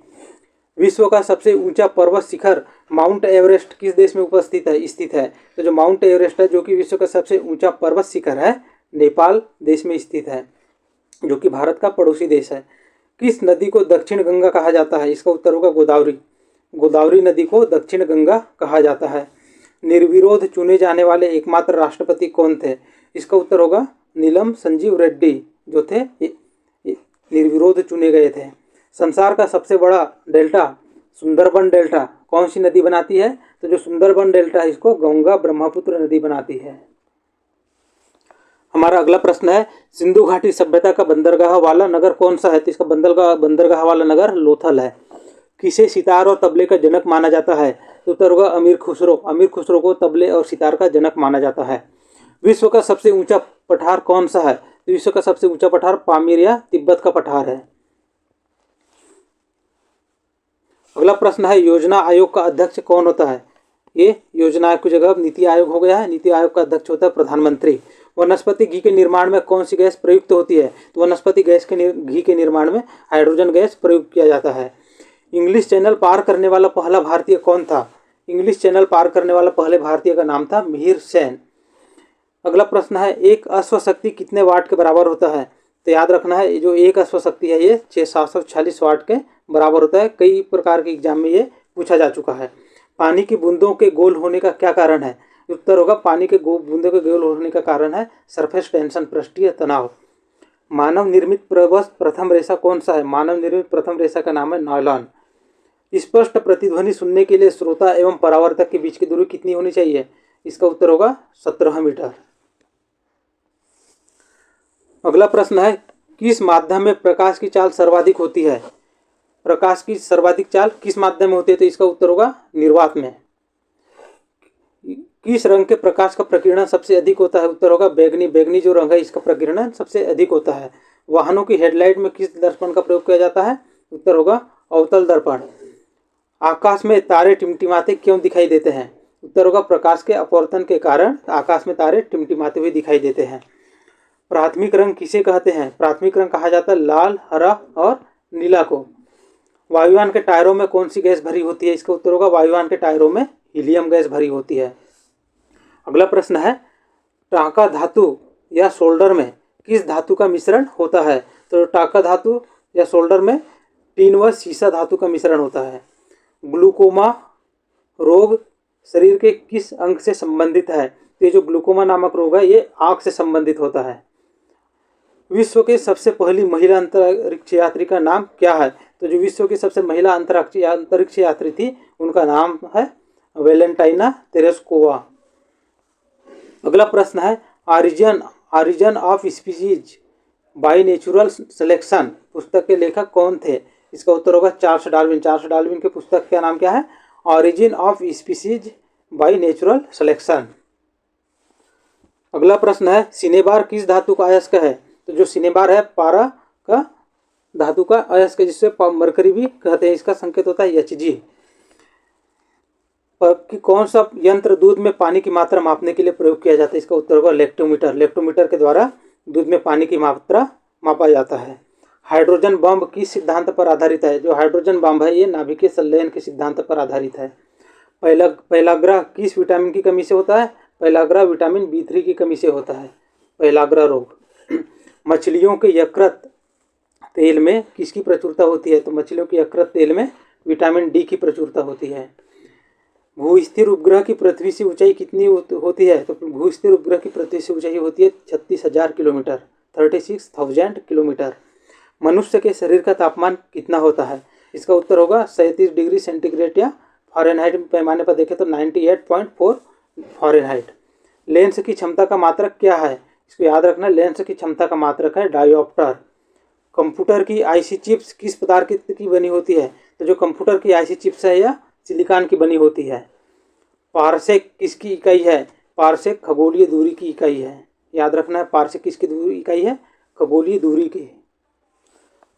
विश्व का सबसे ऊंचा पर्वत शिखर माउंट एवरेस्ट किस देश में स्थित है? तो जो माउंट एवरेस्ट है, जो कि विश्व का सबसे ऊंचा पर्वत शिखर है, नेपाल देश में स्थित है, जो कि भारत का पड़ोसी देश है। किस नदी को दक्षिण गंगा कहा जाता है? इसका उत्तर होगा गोदावरी। गोदावरी नदी को दक्षिण गंगा कहा जाता है। निर्विरोध चुने जाने वाले एकमात्र राष्ट्रपति कौन थे? इसका उत्तर होगा नीलम संजीव रेड्डी, जो थे निर्विरोध चुने गए थे। संसार का सबसे बड़ा डेल्टा सुंदरबन डेल्टा कौन सी नदी बनाती है? तो जो सुंदरबन डेल्टा है, इसको गंगा ब्रह्मपुत्र नदी बनाती है। हमारा अगला प्रश्न है, सिंधु घाटी सभ्यता का बंदरगाह वाला नगर कौन सा है? तो इसका बंदरगाह वाला नगर लोथल है। किसे सितार और तबले का जनक माना जाता है? तो उत्तर होगा अमीर खुसरो। अमीर खुसरो को तबले और सितार का जनक माना जाता है। विश्व का सबसे ऊंचा पठार कौन सा है? तो विश्व का सबसे ऊंचा पठार पामीर या तिब्बत का पठार है। अगला प्रश्न है, योजना आयोग का अध्यक्ष कौन होता है? ये योजना आयोग की जगह नीति आयोग हो गया है। नीति आयोग का अध्यक्ष होता है प्रधानमंत्री। वनस्पति घी के निर्माण में कौन सी गैस प्रयुक्त होती है? तो वनस्पति घी के निर्माण में हाइड्रोजन गैस प्रयुक्त किया जाता है। इंग्लिश चैनल पार करने वाला पहला भारतीय कौन था? इंग्लिश चैनल पार करने वाला पहले भारतीय का नाम था मिहिर सेन। अगला प्रश्न है, एक अश्वशक्ति कितने वाट के बराबर होता है? तो याद रखना है, जो एक अश्वशक्ति है ये 746 वाट के बराबर होता है। कई प्रकार के एग्जाम में ये पूछा जा चुका है। पानी की बूंदों के गोल होने का क्या कारण है? उत्तर होगा पानी के बूंदों के गोल होने का कारण है सरफेस टेंशन, पृष्ठीय तनाव। मानव निर्मित प्रथम रेशा कौन सा है? मानव निर्मित प्रथम रेशा का नाम है नायलॉन। स्पष्ट प्रतिध्वनि सुनने के लिए श्रोता एवं परावर्तक के बीच की दूरी कितनी होनी चाहिए? इसका उत्तर होगा 17 मीटर। अगला प्रश्न है, किस माध्यम में प्रकाश की चाल सर्वाधिक होती है? प्रकाश की सर्वाधिक चाल किस माध्यम में होती है? तो इसका उत्तर होगा निर्वात में। किस रंग के प्रकाश का प्रकीर्णन सबसे अधिक होता है? उत्तर होगा बैगनी। बैगनी जो रंग है, इसका प्रकीर्णन सबसे अधिक होता है। वाहनों की हेडलाइट में किस दर्पण का प्रयोग किया जाता है? उत्तर होगा अवतल दर्पण। आकाश में तारे टिमटिमाते क्यों दिखाई देते हैं? उत्तर होगा प्रकाश के अपवर्तन के कारण आकाश में तारे टिमटिमाते हुए दिखाई देते हैं। प्राथमिक रंग किसे कहते हैं? प्राथमिक रंग कहा जाता है लाल, हरा और नीला को। वायुयान के टायरों में कौन सी गैस भरी होती है? इसका उत्तर होगा वायुयान के टायरों में हीलियम गैस भरी होती है। अगला प्रश्न है, टांका धातु या सोल्डर में किस धातु का मिश्रण होता है? तो टांका धातु या सोल्डर में टीन व सीसा धातु का मिश्रण होता है। ग्लूकोमा रोग शरीर के किस अंग से संबंधित है? तो ये जो ग्लूकोमा नामक रोग है, ये आँख से संबंधित होता है। विश्व के सबसे पहली महिला अंतरिक्ष यात्री का नाम क्या है? तो जो विश्व की सबसे महिला अंतरिक्ष यात्री थी, उनका नाम है वेलेंटाइना तेरेस्कोवा। अगला प्रश्न है, origin of species by natural selection पुस्तक के लेखक कौन थे? इसका उत्तर होगा चार्ल्स डार्विन। चार्ल्स डार्विन के पुस्तक का नाम क्या है? Origin of species by natural selection. अगला प्रश्न है सिनेबार किस धातु का अयस्क है? तो जो सिनेबार है पारा का धातु का अयस्क, जिससे मरकरी भी कहते हैं। इसका संकेत होता है Hg। कि कौन सा यंत्र दूध में पानी की मात्रा मापने के लिए प्रयोग किया जाता है? इसका उत्तर होगा लेक्टोमीटर। लेक्टोमीटर के द्वारा दूध में पानी की मात्रा मापा जाता है। हाइड्रोजन बम किस सिद्धांत पर आधारित है? जो हाइड्रोजन बम है ये नाभिकीय संलयन के सिद्धांत पर आधारित है। पहलाग्रह किस विटामिन की कमी से होता है? पहलाग्रह विटामिन B3 की कमी से होता है पहलाग्रह रोग। मछलियों के यकृत तेल में किसकी प्रचुरता होती है? तो मछलियों के यकृत तेल में विटामिन D की प्रचुरता होती है। भूस्थिर उपग्रह की पृथ्वी से ऊंचाई कितनी होती है? तो भूस्थिर उपग्रह की पृथ्वी से ऊंचाई होती है 36,000 किलोमीटर, 36,000 किलोमीटर। मनुष्य के शरीर का तापमान कितना होता है? इसका उत्तर होगा 37 डिग्री सेंटीग्रेड या फ़ारेनहाइट पैमाने पर देखें तो 98.4 फ़ारेनहाइट। लेंस की क्षमता का मात्रक क्या है? इसको याद रखना, लेंस की क्षमता का मात्रक है डायोप्टर। कंप्यूटर की आईसी चिप्स किस पदार्थ की बनी होती है? तो जो कंप्यूटर की आईसी चिप्स है यह सिलिकॉन की बनी होती है। पारसेक किसकी इकाई है? पारसेक खगोलीय दूरी की इकाई है। याद रखना है, पारसेक किसकी दूरी इकाई है? खगोलीय दूरी की।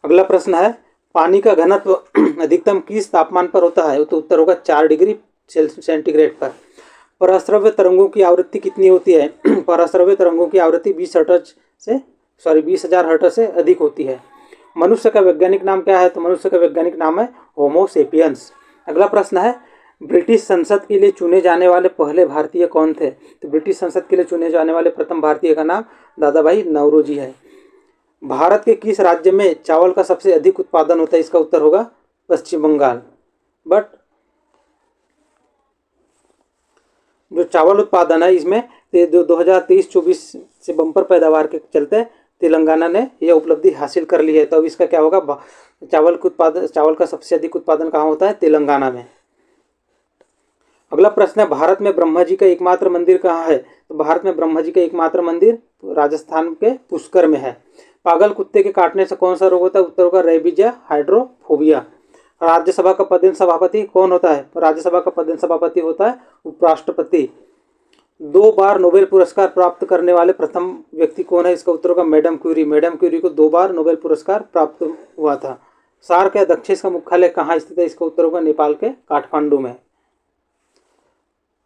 अगला प्रश्न है पानी का घनत्व अधिकतम किस तापमान पर होता है? तो उत्तर होगा 4 डिग्री सेंटीग्रेड पर। पराश्रव्य तरंगों की आवृत्ति कितनी होती है? पराश्रव्य तरंगों की आवृत्ति 20,000 हर्ट्ज से अधिक होती है। मनुष्य का वैज्ञानिक नाम क्या है? तो मनुष्य का वैज्ञानिक नाम है होमो सेपियंस। अगला प्रश्न है ब्रिटिश संसद के लिए चुने जाने वाले पहले भारतीय कौन थे? तो ब्रिटिश संसद के लिए चुने जाने वाले प्रथम भारतीय का नाम दादा भाई नौरोजी है। भारत के किस राज्य में चावल का सबसे अधिक उत्पादन होता है? इसका उत्तर होगा पश्चिम बंगाल। बट जो चावल उत्पादन है इसमें जो 2023-24 से बम्पर पैदावार के चलते तेलंगाना ने यह उपलब्धि हासिल कर ली है। तो अब इसका क्या होगा? चावल का सबसे अधिक उत्पादन कहाँ होता है? तेलंगाना में। अगला प्रश्न है भारत में ब्रह्मा जी का एकमात्र मंदिर कहाँ है? तो भारत में ब्रह्मा जी का एकमात्र मंदिर राजस्थान के पुष्कर में है। पागल कुत्ते के काटने से कौन सा रोग होता है? उत्तर होगा रेबीज या हाइड्रोफोबिया। राज्यसभा का पदेन सभापति कौन होता है? राज्यसभा का पदेन सभापति होता है उपराष्ट्रपति। 2 बार नोबेल पुरस्कार प्राप्त करने वाले प्रथम व्यक्ति कौन है? इसका उत्तर होगा मैडम क्यूरी। मैडम क्यूरी को 2 बार नोबेल पुरस्कार प्राप्त हुआ था। सार्क या दक्षिण का मुख्यालय कहाँ स्थित है? इसका उत्तर होगा नेपाल के काठमांडू में।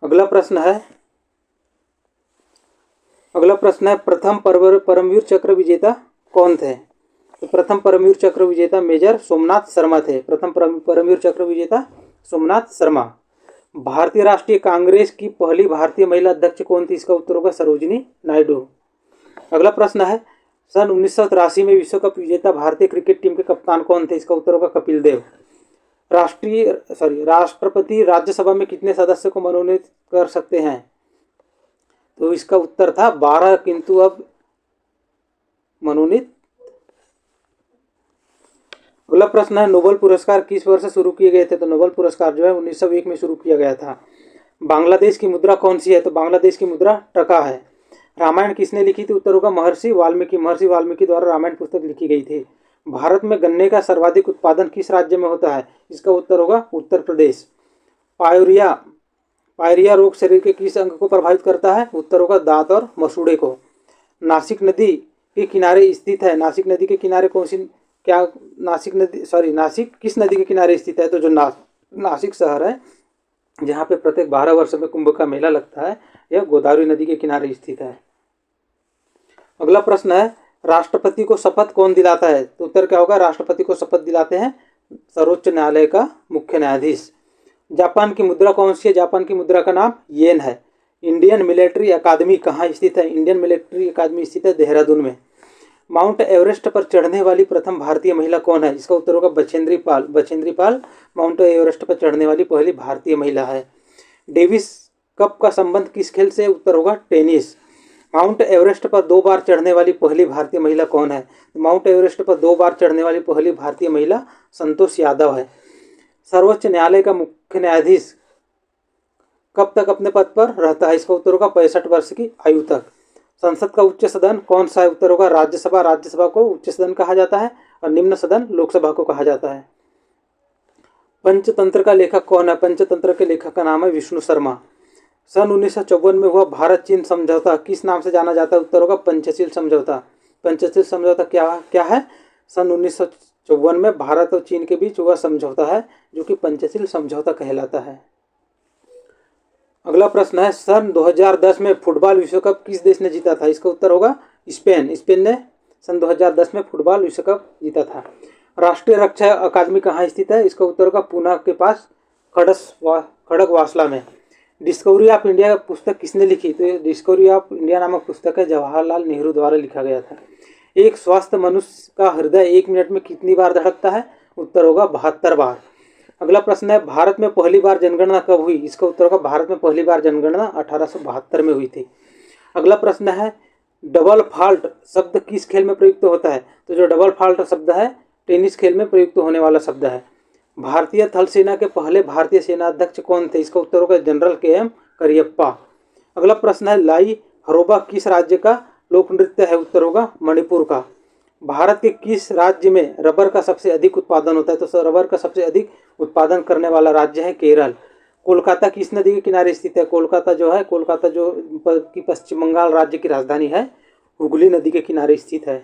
अगला प्रश्न है प्रथम परमवीर चक्र विजेता कौन थे? तो प्रथम परमवीर चक्र विजेता मेजर सोमनाथ शर्मा थे। प्रथम परमवीर चक्र विजेता सोमनाथ शर्मा। भारतीय राष्ट्रीय कांग्रेस की पहली भारतीय महिला अध्यक्ष कौन थी? इसका उत्तर होगा सरोजिनी नायडू। अगला प्रश्न है सन 1983 में विश्व कप विजेता भारतीय क्रिकेट टीम के कप्तान कौन थे? इसका उत्तर होगा कपिल देव। राष्ट्रपति राज्यसभा में कितने सदस्य को मनोनीत कर सकते हैं? तो इसका उत्तर था 12, किंतु अब मनोनीत। अगला प्रश्न है नोबेल पुरस्कार किस वर्ष शुरू किए गए थे? तो नोबेल पुरस्कार जो है 1901 में शुरू किया गया था। बांग्लादेश की मुद्रा कौन सी है? तो बांग्लादेश की मुद्रा टका है। रामायण किसने लिखी थी? उत्तर होगा महर्षि वाल्मीकि। महर्षि वाल्मीकि द्वारा रामायण पुस्तक लिखी गई थी। भारत में गन्ने का सर्वाधिक उत्पादन किस राज्य में होता है? इसका उत्तर होगा उत्तर प्रदेश। पायरिया रोग शरीर के किस अंग को प्रभावित करता है? उत्तर होगा दांत और मसूड़े को। नासिक नदी के किनारे स्थित है। नासिक नदी के किनारे कौन सी नासिक किस नदी के किनारे स्थित है? तो जो नासिक शहर है जहाँ पे प्रत्येक 12 वर्ष में कुंभ का मेला लगता है, यह गोदावरी नदी के किनारे स्थित है। अगला प्रश्न है राष्ट्रपति को शपथ कौन दिलाता है? तो उत्तर क्या होगा? राष्ट्रपति को शपथ दिलाते हैं सर्वोच्च न्यायालय का मुख्य न्यायाधीश। जापान की मुद्रा कौन सी है? जापान की मुद्रा का नाम येन है। इंडियन मिलिट्री अकादमी कहाँ स्थित है? इंडियन मिलिट्री अकादमी स्थित है देहरादून में। माउंट एवरेस्ट पर चढ़ने वाली प्रथम भारतीय महिला कौन है? इसका उत्तर होगा बछेंद्री पाल। बछेंद्री पाल माउंट एवरेस्ट पर चढ़ने वाली पहली भारतीय महिला है। डेविस कप का संबंध किस खेल से? उत्तर होगा टेनिस। माउंट एवरेस्ट पर 2 बार चढ़ने वाली पहली भारतीय महिला कौन है? माउंट एवरेस्ट पर 2 बार चढ़ने वाली पहली भारतीय महिला संतोष यादव है। सर्वोच्च न्यायालय का मुख्य न्यायाधीश कब तक अपने पद पर रहता है? इसका उत्तर होगा 65 वर्ष की आयु तक। संसद का उच्च सदन कौन सा है? उत्तर होगा राज्यसभा। राज्यसभा को उच्च सदन कहा जाता है और निम्न सदन लोकसभा को कहा जाता है। पंचतंत्र का लेखक कौन है? पंचतंत्र के लेखक का नाम है विष्णु शर्मा। सन 1954 में हुआ भारत चीन समझौता किस नाम से जाना जाता है? उत्तर होगा पंचशील समझौता। पंचशील समझौता क्या क्या है? सन 1954 में भारत और चीन के बीच हुआ समझौता है जो कि पंचशील समझौता कहलाता है। अगला प्रश्न है, सन 2010 में फुटबॉल विश्व कप किस देश ने जीता था? इसका उत्तर होगा स्पेन। स्पेन ने सन 2010 में फुटबॉल विश्व कप जीता था। राष्ट्रीय रक्षा अकादमी कहाँ स्थित है? इसका उत्तर होगा पूना के पास खड़गवासला में। डिस्कवरी ऑफ इंडिया पुस्तक किसने लिखी? तो डिस्कवरी ऑफ इंडिया नामक पुस्तक है जवाहरलाल नेहरू द्वारा लिखा गया था। एक स्वस्थ मनुष्य का हृदय 1 मिनट में कितनी बार धड़कता है? उत्तर होगा 72 बार। अगला प्रश्न है, भारत में पहली बार जनगणना कब हुई? इसका उत्तर होगा भारत में पहली बार जनगणना 1872 में हुई थी। अगला प्रश्न है, डबल फॉल्ट शब्द किस खेल में प्रयुक्त होता है? तो जो डबल फॉल्ट शब्द है टेनिस खेल में प्रयुक्त होने वाला शब्द है। भारतीय थल सेना के पहले भारतीय सेनाध्यक्ष कौन थे? इसका उत्तर होगा जनरल KM करियप्पा। अगला प्रश्न है, लाई हरोबा किस राज्य का लोक नृत्य है? उत्तर होगा मणिपुर का। भारत के किस राज्य में रबर का सबसे अधिक उत्पादन होता है? तो रबर का सबसे अधिक उत्पादन करने वाला राज्य है केरल। कोलकाता किस नदी के किनारे स्थित है? कोलकाता जो कि पश्चिम बंगाल राज्य की राजधानी है, हुगली नदी के किनारे स्थित है।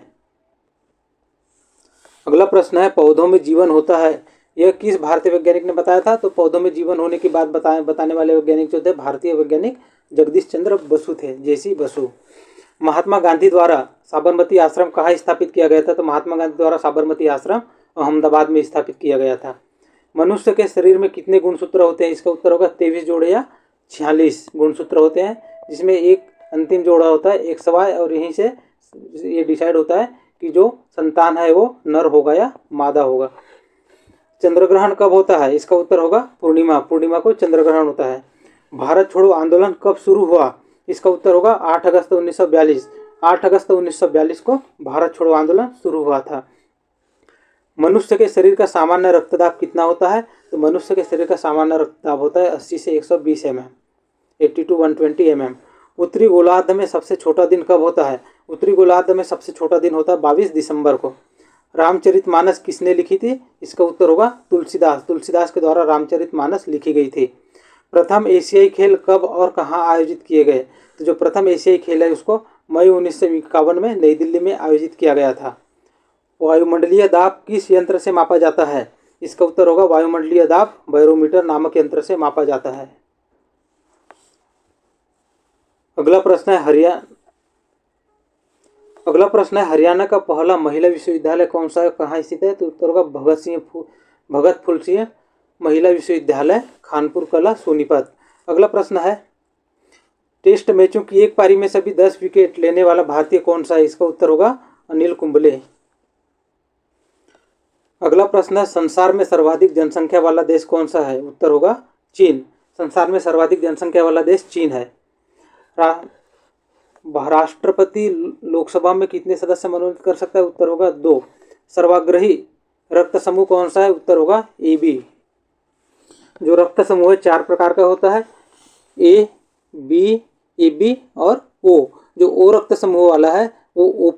अगला प्रश्न है, पौधों में जीवन होता है, यह किस भारतीय वैज्ञानिक ने बताया था? तो पौधों में जीवन होने की बात बताने वाले वैज्ञानिक जो थे भारतीय वैज्ञानिक जगदीश चंद्र बसु थे, JC बसु। महात्मा गांधी द्वारा साबरमती आश्रम कहाँ स्थापित किया गया था? तो महात्मा गांधी द्वारा साबरमती आश्रम अहमदाबाद में स्थापित किया गया था। मनुष्य के शरीर में कितने गुणसूत्र होते हैं? इसका उत्तर होगा 23 जोड़े या 46 गुणसूत्र होते हैं, जिसमें एक अंतिम जोड़ा होता है एक सवाय, और यहीं से ये डिसाइड होता है कि जो संतान है वो नर होगा या मादा होगा। चंद्रग्रहण कब होता है? इसका उत्तर होगा पूर्णिमा को चंद्रग्रहण होता है। भारत छोड़ो आंदोलन कब शुरू हुआ? इसका उत्तर होगा 8 अगस्त 1942। 8 अगस्त 1942 को भारत छोड़ो आंदोलन शुरू हुआ था। मनुष्य के शरीर का सामान्य रक्तदाब कितना होता है? तो मनुष्य के शरीर का सामान्य रक्तदाब होता है 80 से 120 mm, 80 to 120 mm। उत्तरी गोलार्ध में सबसे छोटा दिन कब होता है? उत्तरी गोलार्ध में सबसे छोटा दिन होता है 22 दिसंबर को। रामचरितमानस किसने लिखी थी? इसका उत्तर होगा तुलसीदास के द्वारा रामचरितमानस लिखी गई थी। प्रथम एशियाई खेल कब और कहाँ आयोजित किए गए? तो जो प्रथम एशियाई खेल है उसको मई 1951 में नई दिल्ली में आयोजित किया गया था। वायुमंडलीय दाब किस यंत्र से मापा जाता है? इसका उत्तर होगा वायुमंडलीय दाब बैरोमीटर नामक यंत्र से मापा जाता है। अगला प्रश्न है, हरियाणा का पहला महिला विश्वविद्यालय कौन सा है, कहाँ स्थित है? तो उत्तर होगा भगत फूल सिंह महिला विश्वविद्यालय, खानपुर कला, सोनीपत। अगला प्रश्न है, टेस्ट मैचों की एक पारी में सभी 10 विकेट लेने वाला भारतीय कौन सा है? इसका उत्तर होगा अनिल कुंबले। अगला प्रश्न है, संसार में सर्वाधिक जनसंख्या वाला देश कौन सा है? उत्तर होगा चीन। संसार में सर्वाधिक जनसंख्या वाला देश चीन है। राष्ट्रपति लोकसभा में कितने सदस्य मनोनीत कर सकता है? उत्तर होगा 2। सर्वाग्रही रक्त समूह कौन सा है? उत्तर होगा AB। जो रक्त समूह है 4 प्रकार का होता है, A, B, AB और O। जो O रक्त समूह वाला है वो O+,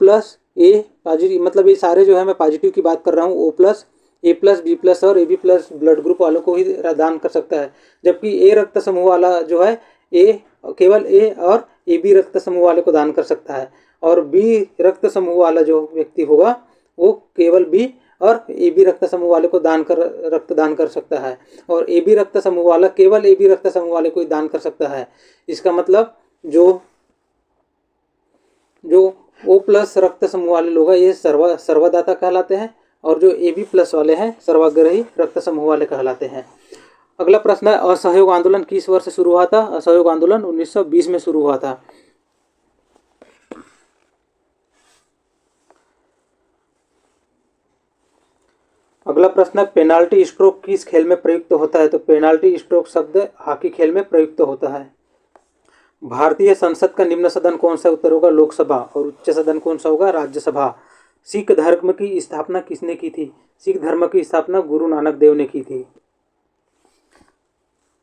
A पॉजिटिव, मतलब ये सारे जो है मैं पॉजिटिव की बात कर रहा हूँ, O+, A+, B+ और AB+ ब्लड ग्रुप वालों को ही दान कर सकता है। जबकि A रक्त समूह वाला जो है केवल A और AB रक्त समूह वाले को दान कर सकता है, और B रक्त समूह वाला जो व्यक्ति होगा वो केवल B और AB रक्त समूह वाले को रक्तदान कर सकता है, और AB रक्त समूह वाला केवल AB रक्त समूह वाले को ही दान कर सकता है। इसका मतलब जो O+ रक्त समूह वाले लोग हैं ये सर्वदाता कहलाते हैं, और जो AB+ वाले हैं सर्वाग्रही रक्त समूह वाले कहलाते हैं। अगला प्रश्न है, असहयोग आंदोलन किस वर्ष से शुरू हुआ था? असहयोग आंदोलन 1920 में शुरू हुआ था। अगला प्रश्न है, पेनाल्टी स्ट्रोक किस खेल में प्रयुक्त होता है? तो पेनाल्टी स्ट्रोक शब्द हॉकी खेल में प्रयुक्त होता है। भारतीय संसद का निम्न सदन कौन सा? उत्तर होगा लोकसभा, और उच्च सदन कौन सा होगा? राज्यसभा। सिख धर्म की स्थापना किसने की थी? सिख धर्म की स्थापना गुरु नानक देव ने की थी।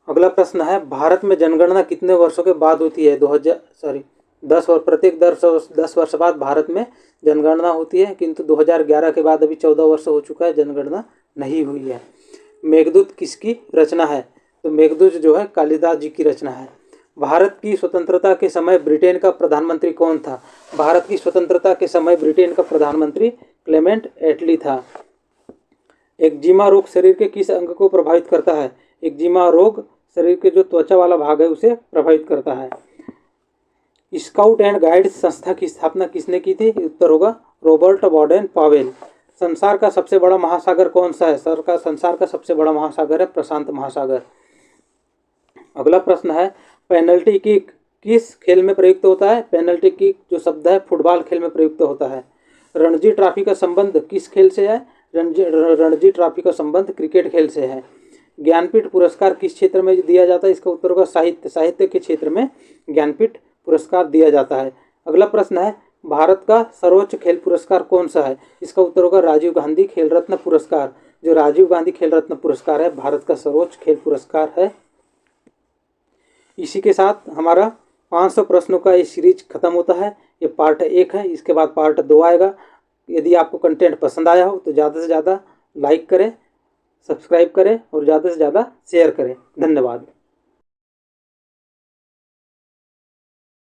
अगला प्रश्न है, भारत में जनगणना कितने वर्षों के बाद होती है? 10 वर्ष बाद भारत में जनगणना होती है, किंतु 2011 के बाद अभी 14 वर्ष हो चुका है, जनगणना नहीं हुई है। मेघदूत किसकी रचना है? तो मेघदूत जो है कालिदास जी की रचना है। भारत की स्वतंत्रता के समय ब्रिटेन का प्रधानमंत्री कौन था? भारत की स्वतंत्रता के समय ब्रिटेन का प्रधानमंत्री क्लेमेंट एटली था। एक्जिमा रोग शरीर के किस अंग को प्रभावित करता है? एक्जिमा रोग शरीर के जो त्वचा वाला भाग है उसे प्रभावित करता है। स्काउट एंड गाइड संस्था की स्थापना किसने की थी? उत्तर होगा रॉबर्ट बॉडेन पावेल। संसार का सबसे बड़ा महासागर कौन सा है? संसार का सबसे बड़ा महासागर है प्रशांत महासागर। अगला प्रश्न है पेनल्टी किक किस खेल में प्रयुक्त होता है? पेनल्टी किक जो शब्द है फुटबॉल खेल में प्रयुक्त होता है। रणजी ट्रॉफी का संबंध किस खेल से है? रणजी ट्रॉफी का संबंध क्रिकेट खेल से है। ज्ञानपीठ पुरस्कार किस क्षेत्र में दिया जाता है? इसका उत्तर होगा साहित्य। साहित्य के क्षेत्र में ज्ञानपीठ पुरस्कार दिया जाता है। अगला प्रश्न है भारत का सर्वोच्च खेल पुरस्कार कौन सा है? इसका उत्तर होगा राजीव गांधी खेल रत्न पुरस्कार। जो राजीव गांधी खेल रत्न पुरस्कार है भारत का सर्वोच्च खेल पुरस्कार है। इसी के साथ हमारा 500 प्रश्नों का ये सीरीज खत्म होता है। ये पार्ट 1 है, इसके बाद पार्ट 2 आएगा। यदि आपको कंटेंट पसंद आया हो तो ज़्यादा से ज़्यादा लाइक करें, सब्सक्राइब करें और ज़्यादा से ज़्यादा शेयर करें। धन्यवाद।